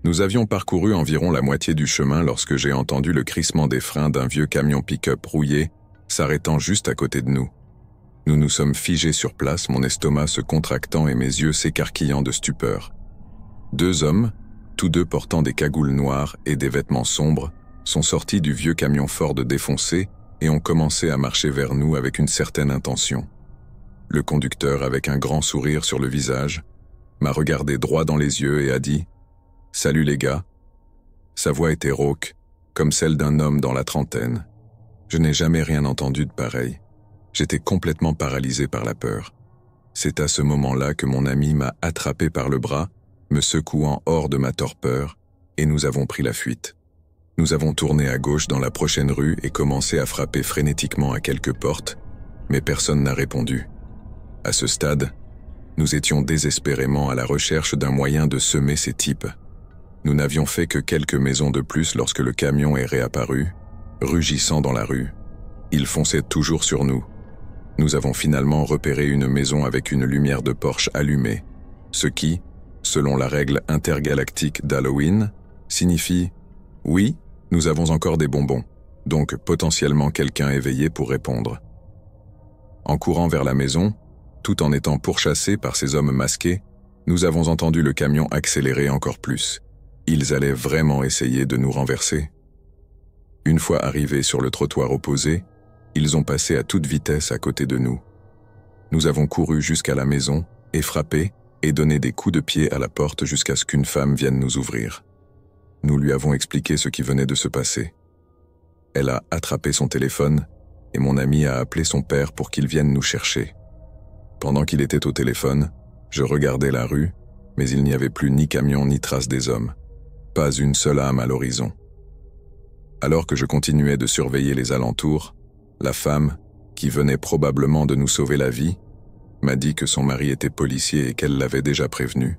Nous avions parcouru environ la moitié du chemin lorsque j'ai entendu le crissement des freins d'un vieux camion pick-up rouillé s'arrêtant juste à côté de nous. Nous nous sommes figés sur place, mon estomac se contractant et mes yeux s'écarquillant de stupeur. 2 hommes, tous 2 portant des cagoules noires et des vêtements sombres, sont sortis du vieux camion Ford défoncé et ont commencé à marcher vers nous avec une certaine intention. Le conducteur, avec un grand sourire sur le visage, m'a regardé droit dans les yeux et a dit « Salut les gars ». Sa voix était rauque, comme celle d'un homme dans la trentaine. Je n'ai jamais rien entendu de pareil. J'étais complètement paralysé par la peur. C'est à ce moment-là que mon ami m'a attrapé par le bras, me secouant hors de ma torpeur, et nous avons pris la fuite. Nous avons tourné à gauche dans la prochaine rue et commencé à frapper frénétiquement à quelques portes, mais personne n'a répondu. À ce stade, nous étions désespérément à la recherche d'un moyen de semer ces types. Nous n'avions fait que quelques maisons de plus lorsque le camion est réapparu, rugissant dans la rue. Il fonçait toujours sur nous. Nous avons finalement repéré une maison avec une lumière de Porsche allumée, ce qui, selon la règle intergalactique d'Halloween, signifie « Oui, nous avons encore des bonbons, donc potentiellement quelqu'un éveillé pour répondre. » En courant vers la maison, tout en étant pourchassés par ces hommes masqués, nous avons entendu le camion accélérer encore plus. Ils allaient vraiment essayer de nous renverser. Une fois arrivés sur le trottoir opposé, ils ont passé à toute vitesse à côté de nous. Nous avons couru jusqu'à la maison et frappé et donné des coups de pied à la porte jusqu'à ce qu'une femme vienne nous ouvrir. Nous lui avons expliqué ce qui venait de se passer. Elle a attrapé son téléphone et mon ami a appelé son père pour qu'il vienne nous chercher. Pendant qu'il était au téléphone, je regardais la rue, mais il n'y avait plus ni camion ni trace des hommes. Pas une seule âme à l'horizon. Alors que je continuais de surveiller les alentours, la femme, qui venait probablement de nous sauver la vie, m'a dit que son mari était policier et qu'elle l'avait déjà prévenu.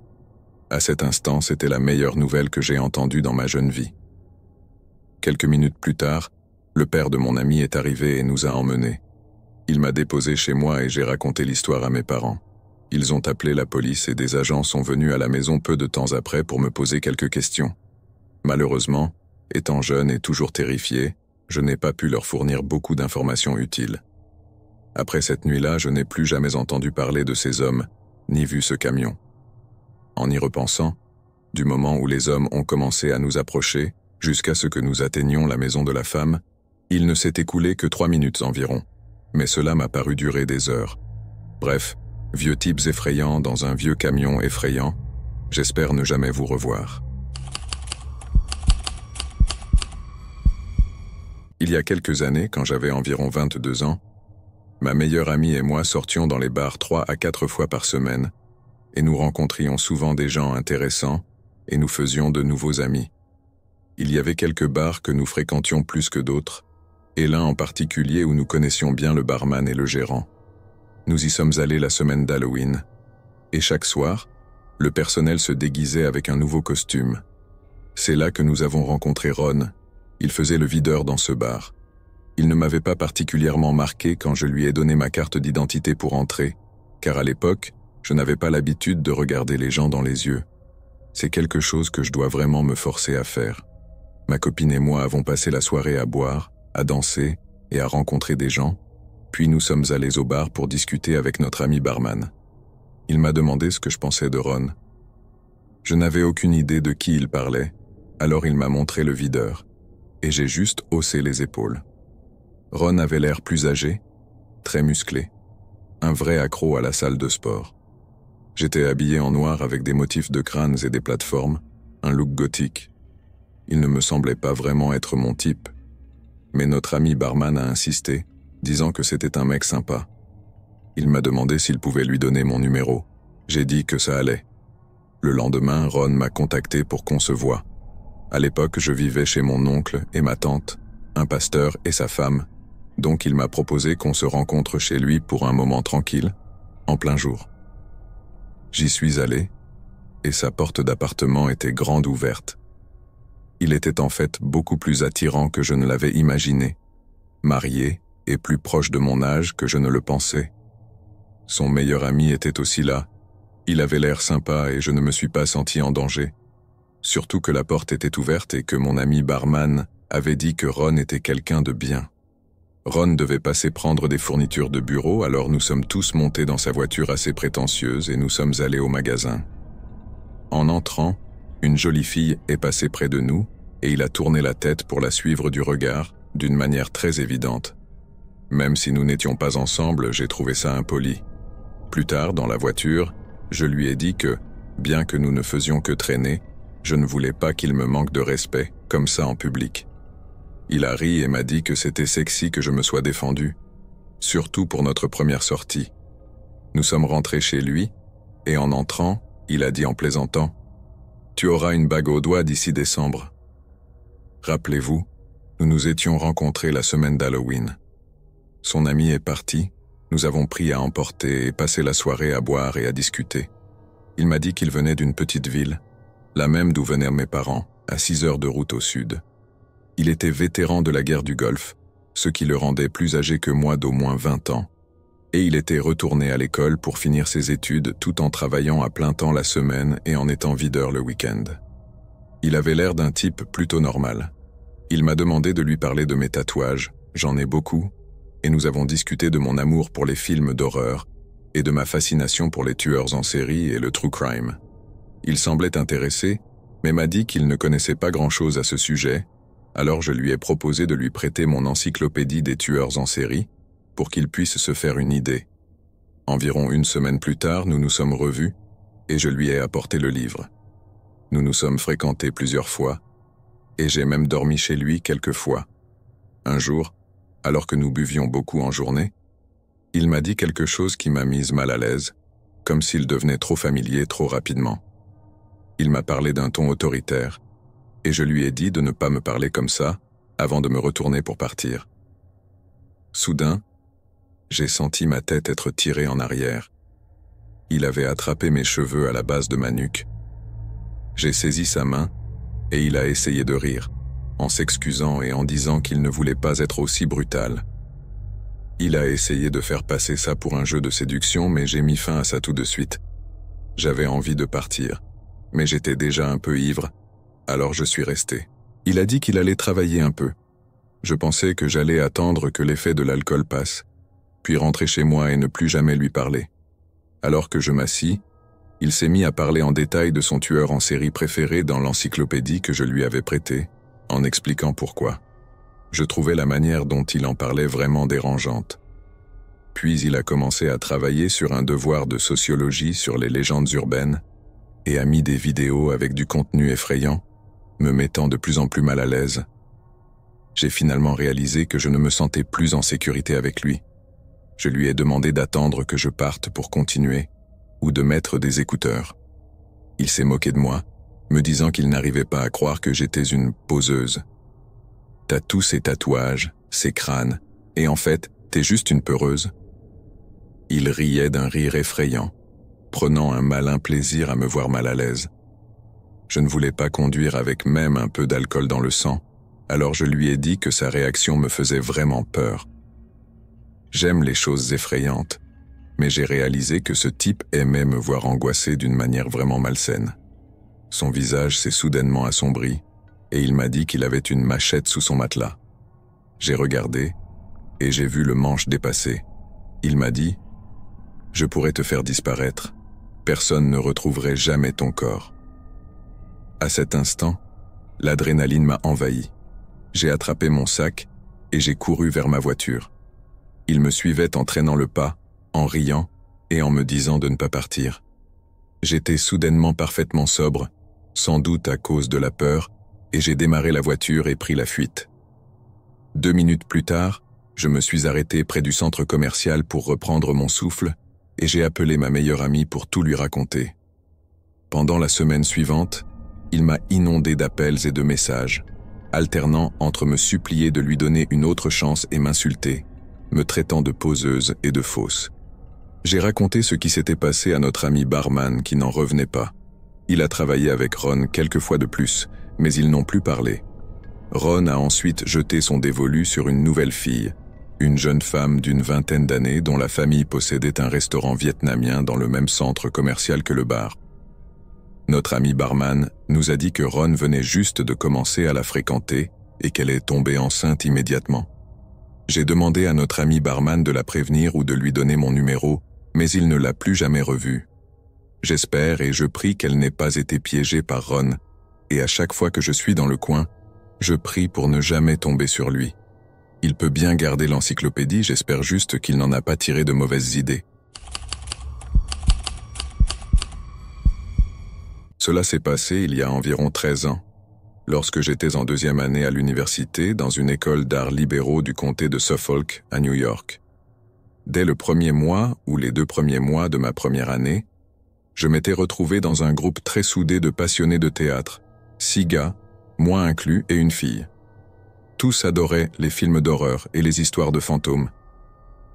À cet instant, c'était la meilleure nouvelle que j'ai entendue dans ma jeune vie. Quelques minutes plus tard, le père de mon ami est arrivé et nous a emmenés. Il m'a déposé chez moi et j'ai raconté l'histoire à mes parents. Ils ont appelé la police et des agents sont venus à la maison peu de temps après pour me poser quelques questions. Malheureusement, étant jeune et toujours terrifié, je n'ai pas pu leur fournir beaucoup d'informations utiles. Après cette nuit-là, je n'ai plus jamais entendu parler de ces hommes, ni vu ce camion. En y repensant, du moment où les hommes ont commencé à nous approcher, jusqu'à ce que nous atteignions la maison de la femme, il ne s'est écoulé que 3 minutes environ, mais cela m'a paru durer des heures. Bref, vieux types effrayants dans un vieux camion effrayant, j'espère ne jamais vous revoir. Il y a quelques années, quand j'avais environ 22 ans, ma meilleure amie et moi sortions dans les bars 3 à 4 fois par semaine, et nous rencontrions souvent des gens intéressants, et nous faisions de nouveaux amis. Il y avait quelques bars que nous fréquentions plus que d'autres, et l'un en particulier où nous connaissions bien le barman et le gérant. Nous y sommes allés la semaine d'Halloween, et chaque soir, le personnel se déguisait avec un nouveau costume. C'est là que nous avons rencontré Ron. Il faisait le videur dans ce bar. Il ne m'avait pas particulièrement marqué quand je lui ai donné ma carte d'identité pour entrer, car à l'époque, je n'avais pas l'habitude de regarder les gens dans les yeux. C'est quelque chose que je dois vraiment me forcer à faire. Ma copine et moi avons passé la soirée à boire, à danser et à rencontrer des gens, puis nous sommes allés au bar pour discuter avec notre ami barman. Il m'a demandé ce que je pensais de Ron. Je n'avais aucune idée de qui il parlait, alors il m'a montré le videur, et j'ai juste haussé les épaules. Ron avait l'air plus âgé, très musclé, un vrai accro à la salle de sport. J'étais habillé en noir avec des motifs de crânes et des plateformes, un look gothique. Il ne me semblait pas vraiment être mon type, mais notre ami barman a insisté, disant que c'était un mec sympa. Il m'a demandé s'il pouvait lui donner mon numéro. J'ai dit que ça allait. Le lendemain, Ron m'a contacté pour qu'on se voie. À l'époque, je vivais chez mon oncle et ma tante, un pasteur et sa femme, donc il m'a proposé qu'on se rencontre chez lui pour un moment tranquille, en plein jour. J'y suis allé, et sa porte d'appartement était grande ouverte. Il était en fait beaucoup plus attirant que je ne l'avais imaginé, marié et plus proche de mon âge que je ne le pensais. Son meilleur ami était aussi là. Il avait l'air sympa et je ne me suis pas senti en danger. Surtout que la porte était ouverte et que mon ami barman avait dit que Ron était quelqu'un de bien. Ron devait passer prendre des fournitures de bureau, alors nous sommes tous montés dans sa voiture assez prétentieuse et nous sommes allés au magasin. En entrant, une jolie fille est passée près de nous et il a tourné la tête pour la suivre du regard, d'une manière très évidente. Même si nous n'étions pas ensemble, j'ai trouvé ça impoli. Plus tard, dans la voiture, je lui ai dit que, bien que nous ne faisions que traîner, je ne voulais pas qu'il me manque de respect, comme ça en public. Il a ri et m'a dit que c'était sexy que je me sois défendu, surtout pour notre première sortie. Nous sommes rentrés chez lui, et en entrant, il a dit en plaisantant « Tu auras une bague au doigt d'ici décembre. » Rappelez-vous, nous nous étions rencontrés la semaine d'Halloween. Son ami est parti, nous avons pris à emporter et passé la soirée à boire et à discuter. Il m'a dit qu'il venait d'une petite ville, la même d'où venaient mes parents, à 6 heures de route au sud. Il était vétéran de la guerre du Golfe, ce qui le rendait plus âgé que moi d'au moins 20 ans, et il était retourné à l'école pour finir ses études tout en travaillant à plein temps la semaine et en étant videur le week-end. Il avait l'air d'un type plutôt normal. Il m'a demandé de lui parler de mes tatouages, j'en ai beaucoup, et nous avons discuté de mon amour pour les films d'horreur et de ma fascination pour les tueurs en série et le true crime. Il semblait intéressé, mais m'a dit qu'il ne connaissait pas grand-chose à ce sujet, alors je lui ai proposé de lui prêter mon encyclopédie des tueurs en série pour qu'il puisse se faire une idée. Environ une semaine plus tard, nous nous sommes revus et je lui ai apporté le livre. Nous nous sommes fréquentés plusieurs fois et j'ai même dormi chez lui quelques fois. Un jour, alors que nous buvions beaucoup en journée, il m'a dit quelque chose qui m'a mise mal à l'aise, comme s'il devenait trop familier trop rapidement. Il m'a parlé d'un ton autoritaire, et je lui ai dit de ne pas me parler comme ça avant de me retourner pour partir. Soudain, j'ai senti ma tête être tirée en arrière. Il avait attrapé mes cheveux à la base de ma nuque. J'ai saisi sa main, et il a essayé de rire, en s'excusant et en disant qu'il ne voulait pas être aussi brutal. Il a essayé de faire passer ça pour un jeu de séduction, mais j'ai mis fin à ça tout de suite. J'avais envie de partir, mais j'étais déjà un peu ivre, alors je suis resté. Il a dit qu'il allait travailler un peu. Je pensais que j'allais attendre que l'effet de l'alcool passe, puis rentrer chez moi et ne plus jamais lui parler. Alors que je m'assis, il s'est mis à parler en détail de son tueur en série préféré dans l'encyclopédie que je lui avais prêtée, en expliquant pourquoi. Je trouvais la manière dont il en parlait vraiment dérangeante. Puis il a commencé à travailler sur un devoir de sociologie sur les légendes urbaines et a mis des vidéos avec du contenu effrayant, me mettant de plus en plus mal à l'aise. J'ai finalement réalisé que je ne me sentais plus en sécurité avec lui. Je lui ai demandé d'attendre que je parte pour continuer, ou de mettre des écouteurs. Il s'est moqué de moi, me disant qu'il n'arrivait pas à croire que j'étais une poseuse. T'as tous ces tatouages, ces crânes, et en fait, t'es juste une peureuse. Il riait d'un rire effrayant, prenant un malin plaisir à me voir mal à l'aise. Je ne voulais pas conduire avec même un peu d'alcool dans le sang, alors je lui ai dit que sa réaction me faisait vraiment peur. J'aime les choses effrayantes, mais j'ai réalisé que ce type aimait me voir angoissé d'une manière vraiment malsaine. Son visage s'est soudainement assombri, et il m'a dit qu'il avait une machette sous son matelas. J'ai regardé, et j'ai vu le manche dépasser. Il m'a dit « Je pourrais te faire disparaître. Personne ne retrouverait jamais ton corps. » À cet instant, l'adrénaline m'a envahi. J'ai attrapé mon sac, et j'ai couru vers ma voiture. Il me suivait en traînant le pas, en riant et en me disant de ne pas partir. J'étais soudainement parfaitement sobre, sans doute à cause de la peur, et j'ai démarré la voiture et pris la fuite. 2 minutes plus tard, je me suis arrêté près du centre commercial pour reprendre mon souffle et j'ai appelé ma meilleure amie pour tout lui raconter. Pendant la semaine suivante, il m'a inondé d'appels et de messages, alternant entre me supplier de lui donner une autre chance et m'insulter, me traitant de poseuse et de fausse. J'ai raconté ce qui s'était passé à notre ami barman qui n'en revenait pas. Il a travaillé avec Ron quelques fois de plus, mais ils n'ont plus parlé. Ron a ensuite jeté son dévolu sur une nouvelle fille, une jeune femme d'une 20aine d'années dont la famille possédait un restaurant vietnamien dans le même centre commercial que le bar. Notre ami barman nous a dit que Ron venait juste de commencer à la fréquenter et qu'elle est tombée enceinte immédiatement. J'ai demandé à notre ami barman de la prévenir ou de lui donner mon numéro, mais il ne l'a plus jamais revue. J'espère et je prie qu'elle n'ait pas été piégée par Ron, et à chaque fois que je suis dans le coin, je prie pour ne jamais tomber sur lui. Il peut bien garder l'encyclopédie, j'espère juste qu'il n'en a pas tiré de mauvaises idées. Cela s'est passé il y a environ 13 ans, lorsque j'étais en 2e année à l'université dans une école d'arts libéraux du comté de Suffolk à New York. Dès le 1er mois ou les 2 premiers mois de ma première année, je m'étais retrouvé dans un groupe très soudé de passionnés de théâtre, 6 gars, moi inclus et une fille. Tous adoraient les films d'horreur et les histoires de fantômes.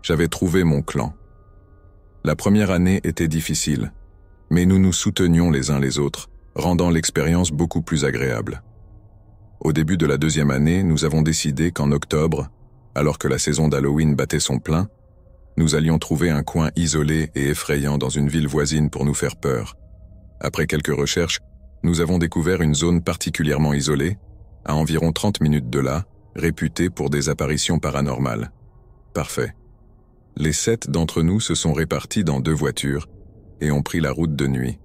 J'avais trouvé mon clan. La première année était difficile, mais nous nous soutenions les uns les autres, rendant l'expérience beaucoup plus agréable. Au début de la 2e année, nous avons décidé qu'en octobre, alors que la saison d'Halloween battait son plein, nous allions trouver un coin isolé et effrayant dans une ville voisine pour nous faire peur. Après quelques recherches, nous avons découvert une zone particulièrement isolée, à environ 30 minutes de là, réputée pour des apparitions paranormales. Parfait. Les 7 d'entre nous se sont répartis dans 2 voitures et ont pris la route de nuit.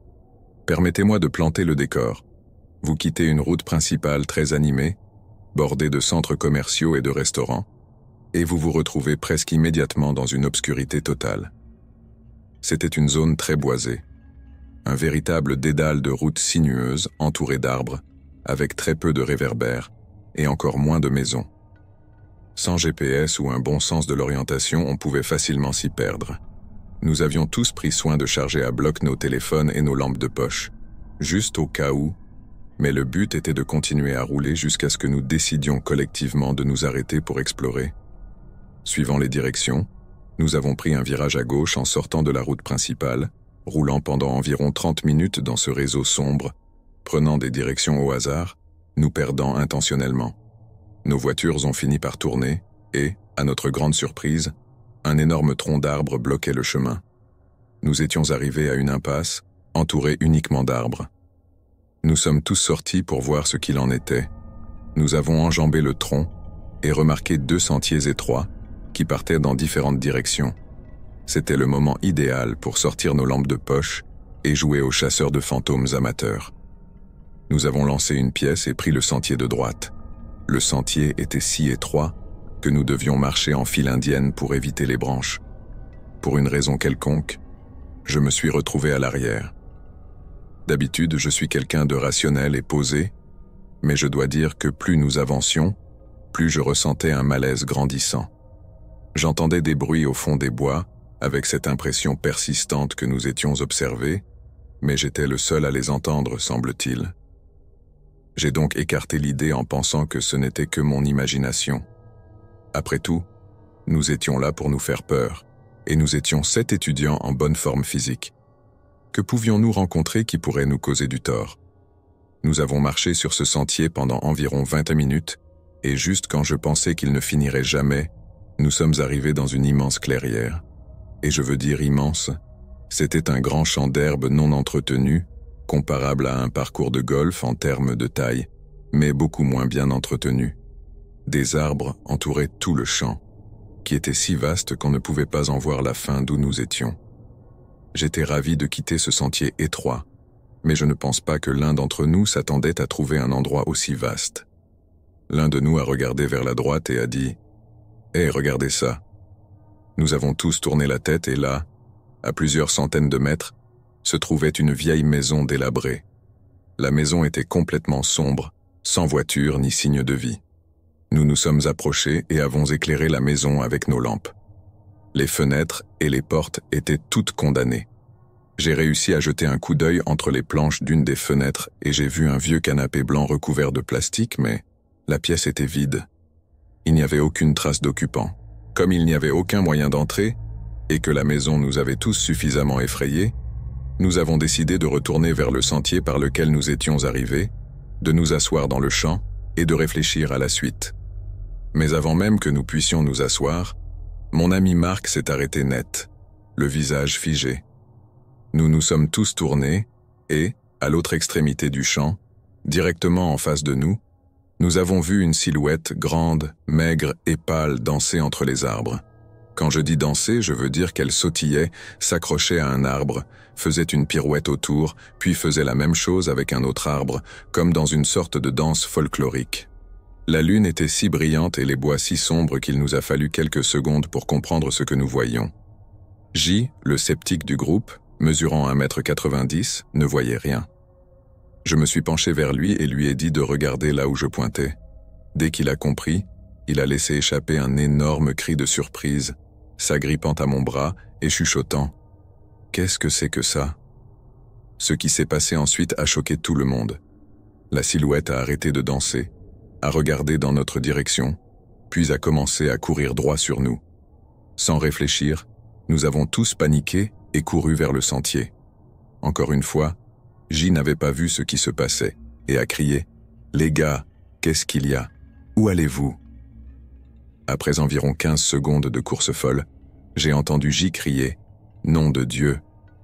Permettez-moi de planter le décor. Vous quittez une route principale très animée, bordée de centres commerciaux et de restaurants, et vous vous retrouvez presque immédiatement dans une obscurité totale. C'était une zone très boisée. Un véritable dédale de routes sinueuses entourées d'arbres, avec très peu de réverbères et encore moins de maisons. Sans GPS ou un bon sens de l'orientation, on pouvait facilement s'y perdre. Nous avions tous pris soin de charger à bloc nos téléphones et nos lampes de poche, juste au cas où, mais le but était de continuer à rouler jusqu'à ce que nous décidions collectivement de nous arrêter pour explorer. Suivant les directions, nous avons pris un virage à gauche en sortant de la route principale, roulant pendant environ 30 minutes dans ce réseau sombre, prenant des directions au hasard, nous perdant intentionnellement. Nos voitures ont fini par tourner et, à notre grande surprise, un énorme tronc d'arbre bloquait le chemin. Nous étions arrivés à une impasse, entourée uniquement d'arbres. Nous sommes tous sortis pour voir ce qu'il en était. Nous avons enjambé le tronc, et remarqué 2 sentiers étroits qui partaient dans différentes directions. C'était le moment idéal pour sortir nos lampes de poche et jouer aux chasseurs de fantômes amateurs. Nous avons lancé une pièce et pris le sentier de droite. Le sentier était si étroit que nous devions marcher en file indienne pour éviter les branches. Pour une raison quelconque, je me suis retrouvé à l'arrière. D'habitude, je suis quelqu'un de rationnel et posé, mais je dois dire que plus nous avancions, plus je ressentais un malaise grandissant. J'entendais des bruits au fond des bois, avec cette impression persistante que nous étions observés, mais j'étais le seul à les entendre, semble-t-il. J'ai donc écarté l'idée en pensant que ce n'était que mon imagination. Après tout, nous étions là pour nous faire peur, et nous étions 7 étudiants en bonne forme physique. Que pouvions-nous rencontrer qui pourrait nous causer du tort? Nous avons marché sur ce sentier pendant environ 20 minutes, et juste quand je pensais qu'il ne finirait jamais, nous sommes arrivés dans une immense clairière. Et je veux dire immense, c'était un grand champ d'herbe non entretenu, comparable à un parcours de golf en termes de taille, mais beaucoup moins bien entretenu. Des arbres entouraient tout le champ, qui était si vaste qu'on ne pouvait pas en voir la fin d'où nous étions. J'étais ravi de quitter ce sentier étroit, mais je ne pense pas que l'un d'entre nous s'attendait à trouver un endroit aussi vaste. L'un de nous a regardé vers la droite et a dit « Hé, regardez ça !» Nous avons tous tourné la tête et là, à plusieurs centaines de mètres, se trouvait une vieille maison délabrée. La maison était complètement sombre, sans voiture ni signe de vie. Nous nous sommes approchés et avons éclairé la maison avec nos lampes. Les fenêtres et les portes étaient toutes condamnées. J'ai réussi à jeter un coup d'œil entre les planches d'une des fenêtres et j'ai vu un vieux canapé blanc recouvert de plastique, mais la pièce était vide. Il n'y avait aucune trace d'occupant. Comme il n'y avait aucun moyen d'entrer et que la maison nous avait tous suffisamment effrayés, nous avons décidé de retourner vers le sentier par lequel nous étions arrivés, de nous asseoir dans le champ et de réfléchir à la suite. Mais avant même que nous puissions nous asseoir, mon ami Marc s'est arrêté net, le visage figé. Nous nous sommes tous tournés et, à l'autre extrémité du champ, directement en face de nous, nous avons vu une silhouette grande, maigre et pâle danser entre les arbres. Quand je dis danser, je veux dire qu'elle sautillait, s'accrochait à un arbre, faisait une pirouette autour, puis faisait la même chose avec un autre arbre, comme dans une sorte de danse folklorique. La lune était si brillante et les bois si sombres qu'il nous a fallu quelques secondes pour comprendre ce que nous voyions. J, le sceptique du groupe, mesurant 1,90 m, ne voyait rien. Je me suis penché vers lui et lui ai dit de regarder là où je pointais. Dès qu'il a compris, il a laissé échapper un énorme cri de surprise, s'agrippant à mon bras et chuchotant « Qu'est-ce que c'est que ça ?» Ce qui s'est passé ensuite a choqué tout le monde. La silhouette a arrêté de danser, a regardé dans notre direction, puis a commencé à courir droit sur nous. Sans réfléchir, nous avons tous paniqué et couru vers le sentier. Encore une fois, J n'avait pas vu ce qui se passait et a crié « Les gars, qu'est-ce qu'il y a? Où allez-vous » Après environ 15 secondes de course folle, j'ai entendu J crier « Nom de Dieu !»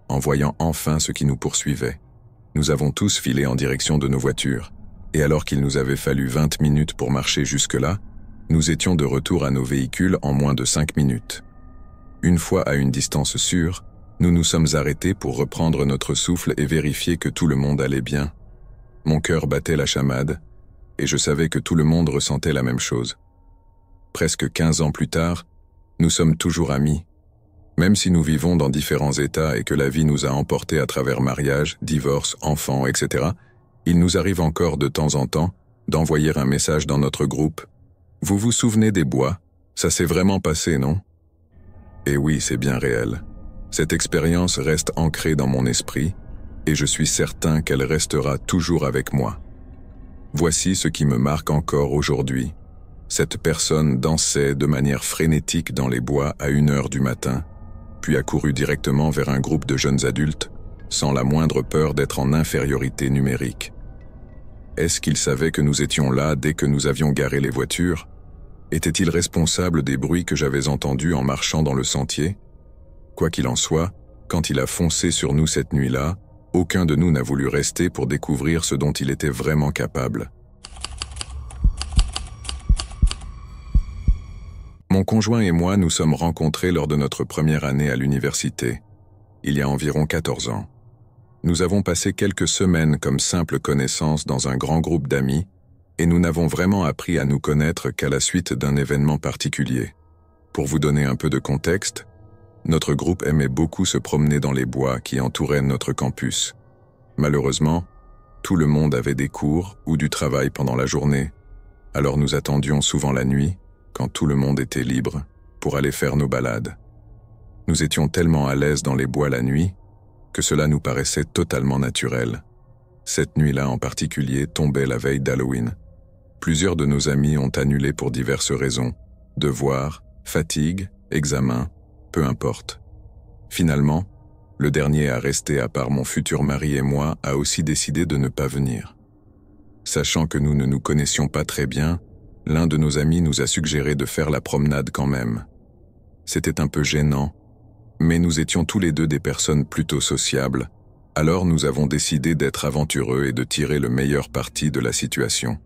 en voyant enfin ce qui nous poursuivait. Nous avons tous filé en direction de nos voitures, et alors qu'il nous avait fallu 20 minutes pour marcher jusque-là, nous étions de retour à nos véhicules en moins de 5 minutes. Une fois à une distance sûre, nous nous sommes arrêtés pour reprendre notre souffle et vérifier que tout le monde allait bien. Mon cœur battait la chamade, et je savais que tout le monde ressentait la même chose. Presque 15 ans plus tard, nous sommes toujours amis. Même si nous vivons dans différents états et que la vie nous a emportés à travers mariage, divorce, enfants, etc., il nous arrive encore de temps en temps d'envoyer un message dans notre groupe. « Vous vous souvenez des bois? Ça s'est vraiment passé, non ?» Et oui, c'est bien réel. Cette expérience reste ancrée dans mon esprit et je suis certain qu'elle restera toujours avec moi. Voici ce qui me marque encore aujourd'hui. Cette personne dansait de manière frénétique dans les bois à 1 heure du matin, puis a couru directement vers un groupe de jeunes adultes, sans la moindre peur d'être en infériorité numérique. Est-ce qu'il savait que nous étions là dès que nous avions garé les voitures? Était-il responsable des bruits que j'avais entendus en marchant dans le sentier? Quoi qu'il en soit, quand il a foncé sur nous cette nuit-là, aucun de nous n'a voulu rester pour découvrir ce dont il était vraiment capable. Mon conjoint et moi nous sommes rencontrés lors de notre première année à l'université, il y a environ 14 ans. Nous avons passé quelques semaines comme simples connaissances dans un grand groupe d'amis, et nous n'avons vraiment appris à nous connaître qu'à la suite d'un événement particulier. Pour vous donner un peu de contexte, notre groupe aimait beaucoup se promener dans les bois qui entouraient notre campus. Malheureusement, tout le monde avait des cours ou du travail pendant la journée, alors nous attendions souvent la nuit, quand tout le monde était libre, pour aller faire nos balades. Nous étions tellement à l'aise dans les bois la nuit, que cela nous paraissait totalement naturel. Cette nuit-là en particulier tombait la veille d'Halloween. Plusieurs de nos amis ont annulé pour diverses raisons, devoirs, fatigue, examen, peu importe. Finalement, le dernier à rester à part mon futur mari et moi a aussi décidé de ne pas venir. Sachant que nous ne nous connaissions pas très bien, l'un de nos amis nous a suggéré de faire la promenade quand même. C'était un peu gênant, mais nous étions tous les deux des personnes plutôt sociables, alors nous avons décidé d'être aventureux et de tirer le meilleur parti de la situation.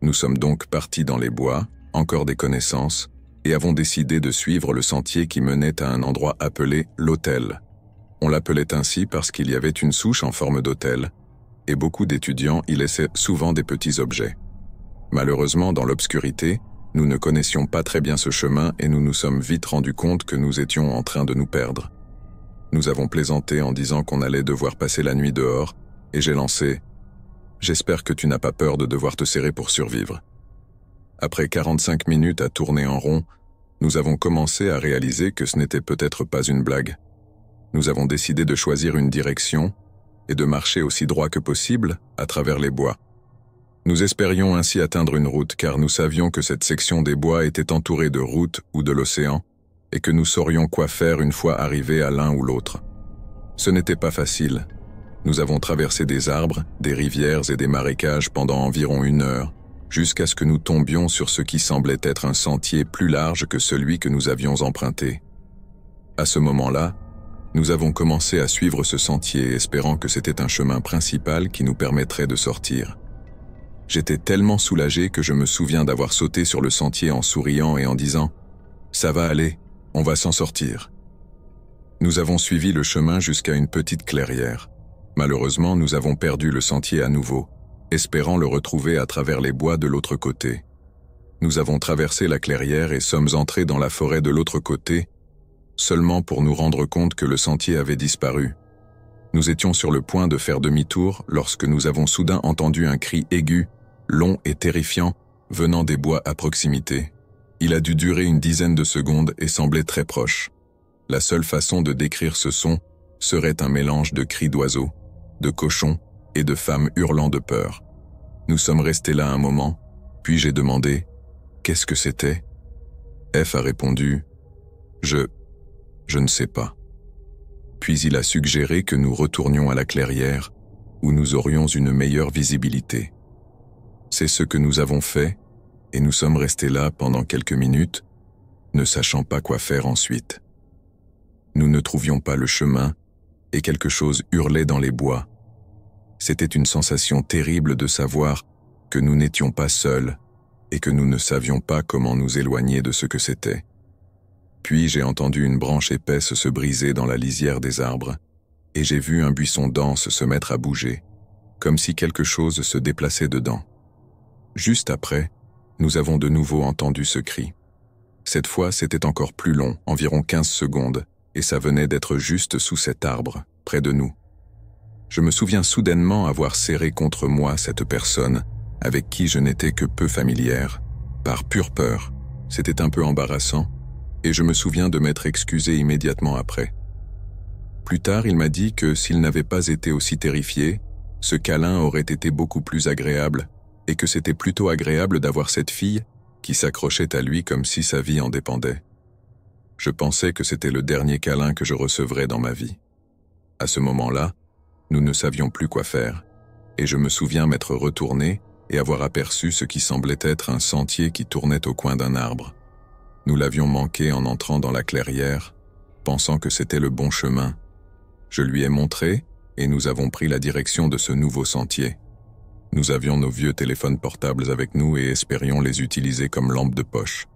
Nous sommes donc partis dans les bois, encore des connaissances, et avons décidé de suivre le sentier qui menait à un endroit appelé l'hôtel. On l'appelait ainsi parce qu'il y avait une souche en forme d'hôtel, et beaucoup d'étudiants y laissaient souvent des petits objets. Malheureusement, dans l'obscurité, nous ne connaissions pas très bien ce chemin et nous nous sommes vite rendus compte que nous étions en train de nous perdre. Nous avons plaisanté en disant qu'on allait devoir passer la nuit dehors, et j'ai lancé « J'espère que tu n'as pas peur de devoir te serrer pour survivre ». Après 45 minutes à tourner en rond, nous avons commencé à réaliser que ce n'était peut-être pas une blague. Nous avons décidé de choisir une direction et de marcher aussi droit que possible à travers les bois. Nous espérions ainsi atteindre une route car nous savions que cette section des bois était entourée de routes ou de l'océan et que nous saurions quoi faire une fois arrivés à l'un ou l'autre. Ce n'était pas facile. Nous avons traversé des arbres, des rivières et des marécages pendant environ 1 heure, jusqu'à ce que nous tombions sur ce qui semblait être un sentier plus large que celui que nous avions emprunté. À ce moment-là, nous avons commencé à suivre ce sentier, espérant que c'était un chemin principal qui nous permettrait de sortir. J'étais tellement soulagé que je me souviens d'avoir sauté sur le sentier en souriant et en disant « Ça va aller, on va s'en sortir ». Nous avons suivi le chemin jusqu'à une petite clairière. Malheureusement, nous avons perdu le sentier à nouveau, espérant le retrouver à travers les bois de l'autre côté. Nous avons traversé la clairière et sommes entrés dans la forêt de l'autre côté, seulement pour nous rendre compte que le sentier avait disparu. Nous étions sur le point de faire demi-tour lorsque nous avons soudain entendu un cri aigu, long et terrifiant, venant des bois à proximité. Il a dû durer une dizaine de secondes et semblait très proche. La seule façon de décrire ce son serait un mélange de cris d'oiseaux, de cochons et de femmes hurlant de peur. Nous sommes restés là un moment, puis j'ai demandé « Qu'est-ce que c'était ?» F a répondu « Je ne sais pas. » Puis il a suggéré que nous retournions à la clairière, où nous aurions une meilleure visibilité. C'est ce que nous avons fait, et nous sommes restés là pendant quelques minutes, ne sachant pas quoi faire ensuite. Nous ne trouvions pas le chemin, et quelque chose hurlait dans les bois. C'était une sensation terrible de savoir que nous n'étions pas seuls et que nous ne savions pas comment nous éloigner de ce que c'était. Puis j'ai entendu une branche épaisse se briser dans la lisière des arbres et j'ai vu un buisson dense se mettre à bouger, comme si quelque chose se déplaçait dedans. Juste après, nous avons de nouveau entendu ce cri. Cette fois, c'était encore plus long, environ 15 secondes, et ça venait d'être juste sous cet arbre, près de nous. Je me souviens soudainement avoir serré contre moi cette personne, avec qui je n'étais que peu familière, par pure peur. C'était un peu embarrassant, et je me souviens de m'être excusé immédiatement après. Plus tard, il m'a dit que s'il n'avait pas été aussi terrifié, ce câlin aurait été beaucoup plus agréable, et que c'était plutôt agréable d'avoir cette fille qui s'accrochait à lui comme si sa vie en dépendait. Je pensais que c'était le dernier câlin que je recevrais dans ma vie. À ce moment-là, nous ne savions plus quoi faire, et je me souviens m'être retourné et avoir aperçu ce qui semblait être un sentier qui tournait au coin d'un arbre. Nous l'avions manqué en entrant dans la clairière, pensant que c'était le bon chemin. Je lui ai montré, et nous avons pris la direction de ce nouveau sentier. Nous avions nos vieux téléphones portables avec nous et espérions les utiliser comme lampes de poche.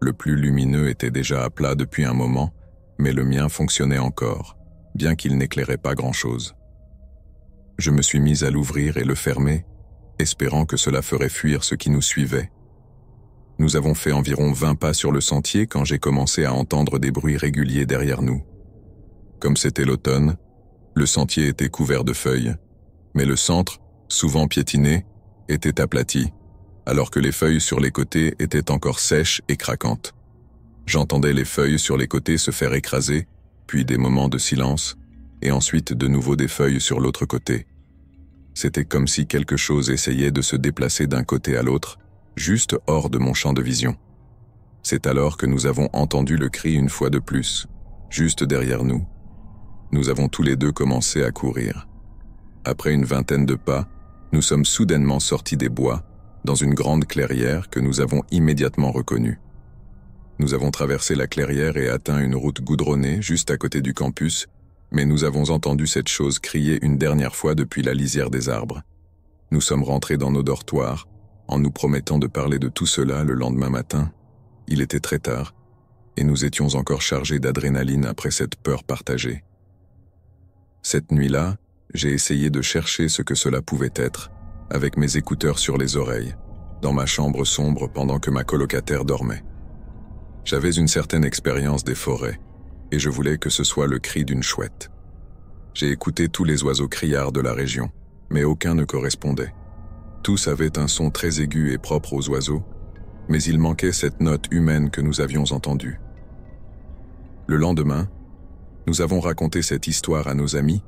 Le plus lumineux était déjà à plat depuis un moment, mais le mien fonctionnait encore, bien qu'il n'éclairait pas grand-chose. Je me suis mis à l'ouvrir et le fermer, espérant que cela ferait fuir ceux qui nous suivaient. Nous avons fait environ 20 pas sur le sentier quand j'ai commencé à entendre des bruits réguliers derrière nous. Comme c'était l'automne, le sentier était couvert de feuilles, mais le centre, souvent piétiné, était aplati, alors que les feuilles sur les côtés étaient encore sèches et craquantes. J'entendais les feuilles sur les côtés se faire écraser, puis des moments de silence, et ensuite de nouveau des feuilles sur l'autre côté. C'était comme si quelque chose essayait de se déplacer d'un côté à l'autre, juste hors de mon champ de vision. C'est alors que nous avons entendu le cri une fois de plus, juste derrière nous. Nous avons tous les deux commencé à courir. Après une vingtaine de pas, nous sommes soudainement sortis des bois, dans une grande clairière que nous avons immédiatement reconnue. Nous avons traversé la clairière et atteint une route goudronnée juste à côté du campus, mais nous avons entendu cette chose crier une dernière fois depuis la lisière des arbres. Nous sommes rentrés dans nos dortoirs, en nous promettant de parler de tout cela le lendemain matin. Il était très tard, et nous étions encore chargés d'adrénaline après cette peur partagée. Cette nuit-là, j'ai essayé de chercher ce que cela pouvait être, avec mes écouteurs sur les oreilles, dans ma chambre sombre pendant que ma colocataire dormait. J'avais une certaine expérience des forêts, et je voulais que ce soit le cri d'une chouette. J'ai écouté tous les oiseaux criards de la région, mais aucun ne correspondait. Tous avaient un son très aigu et propre aux oiseaux, mais il manquait cette note humaine que nous avions entendue. Le lendemain, nous avons raconté cette histoire à nos amis,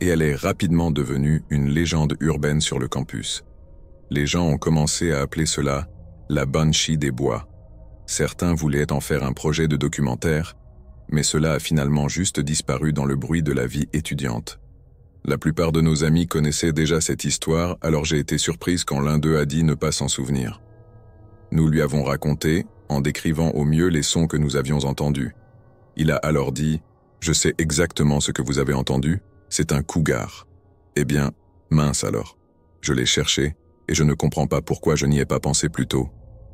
et elle est rapidement devenue une légende urbaine sur le campus. Les gens ont commencé à appeler cela la Banshee des bois. Certains voulaient en faire un projet de documentaire, mais cela a finalement juste disparu dans le bruit de la vie étudiante. La plupart de nos amis connaissaient déjà cette histoire, alors j'ai été surprise quand l'un d'eux a dit ne pas s'en souvenir. Nous lui avons raconté, en décrivant au mieux les sons que nous avions entendus. Il a alors dit « Je sais exactement ce que vous avez entendu, c'est un cougar. » Eh bien, mince alors. Je l'ai cherché, et je ne comprends pas pourquoi je n'y ai pas pensé plus tôt.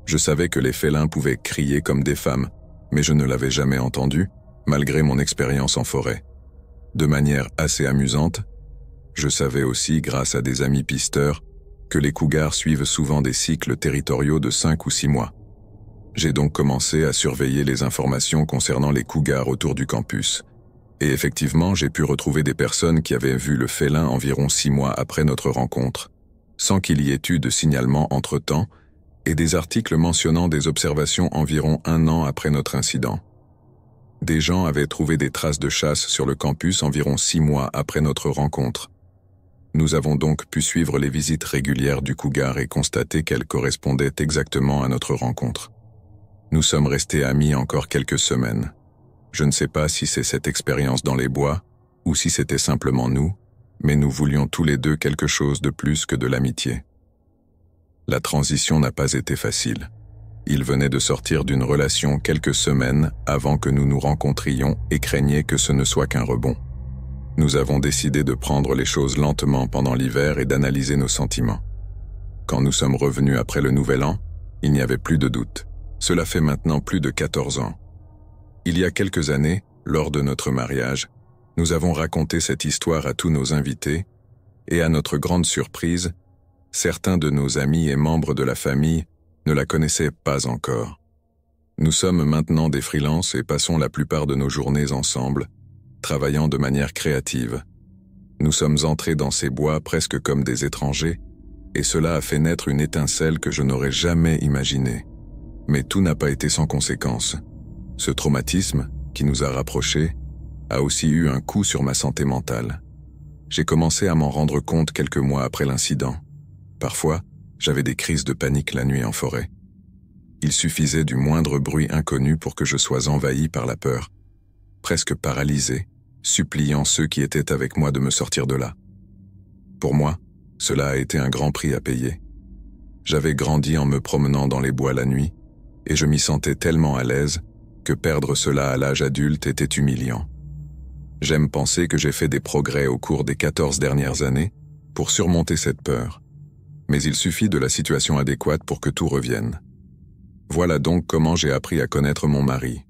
Je savais que les félins pouvaient crier comme des femmes, mais je ne l'avais jamais entendu, malgré mon expérience en forêt. De manière assez amusante, je savais aussi, grâce à des amis pisteurs, que les cougars suivent souvent des cycles territoriaux de 5 ou 6 mois. J'ai donc commencé à surveiller les informations concernant les cougars autour du campus. Et effectivement, j'ai pu retrouver des personnes qui avaient vu le félin environ 6 mois après notre rencontre, sans qu'il y ait eu de signalement entre-temps, et des articles mentionnant des observations environ 1 an après notre incident. Des gens avaient trouvé des traces de chasse sur le campus environ 6 mois après notre rencontre. Nous avons donc pu suivre les visites régulières du cougar et constater qu'elles correspondaient exactement à notre rencontre. Nous sommes restés amis encore quelques semaines. Je ne sais pas si c'est cette expérience dans les bois, ou si c'était simplement nous, mais nous voulions tous les deux quelque chose de plus que de l'amitié. La transition n'a pas été facile. Il venait de sortir d'une relation quelques semaines avant que nous nous rencontrions et craignait que ce ne soit qu'un rebond. Nous avons décidé de prendre les choses lentement pendant l'hiver et d'analyser nos sentiments. Quand nous sommes revenus après le Nouvel An, il n'y avait plus de doute. Cela fait maintenant plus de 14 ans. Il y a quelques années, lors de notre mariage, nous avons raconté cette histoire à tous nos invités, et à notre grande surprise, certains de nos amis et membres de la famille ne la connaissaient pas encore. Nous sommes maintenant des freelances et passons la plupart de nos journées ensemble, travaillant de manière créative. Nous sommes entrés dans ces bois presque comme des étrangers, et cela a fait naître une étincelle que je n'aurais jamais imaginée. Mais tout n'a pas été sans conséquences. Ce traumatisme, qui nous a rapprochés, a aussi eu un coup sur ma santé mentale. J'ai commencé à m'en rendre compte quelques mois après l'incident. Parfois, j'avais des crises de panique la nuit en forêt. Il suffisait du moindre bruit inconnu pour que je sois envahi par la peur, presque paralysé, suppliant ceux qui étaient avec moi de me sortir de là. Pour moi, cela a été un grand prix à payer. J'avais grandi en me promenant dans les bois la nuit, et je m'y sentais tellement à l'aise que perdre cela à l'âge adulte était humiliant. J'aime penser que j'ai fait des progrès au cours des 14 dernières années pour surmonter cette peur, mais il suffit de la situation adéquate pour que tout revienne. Voilà donc comment j'ai appris à connaître mon mari.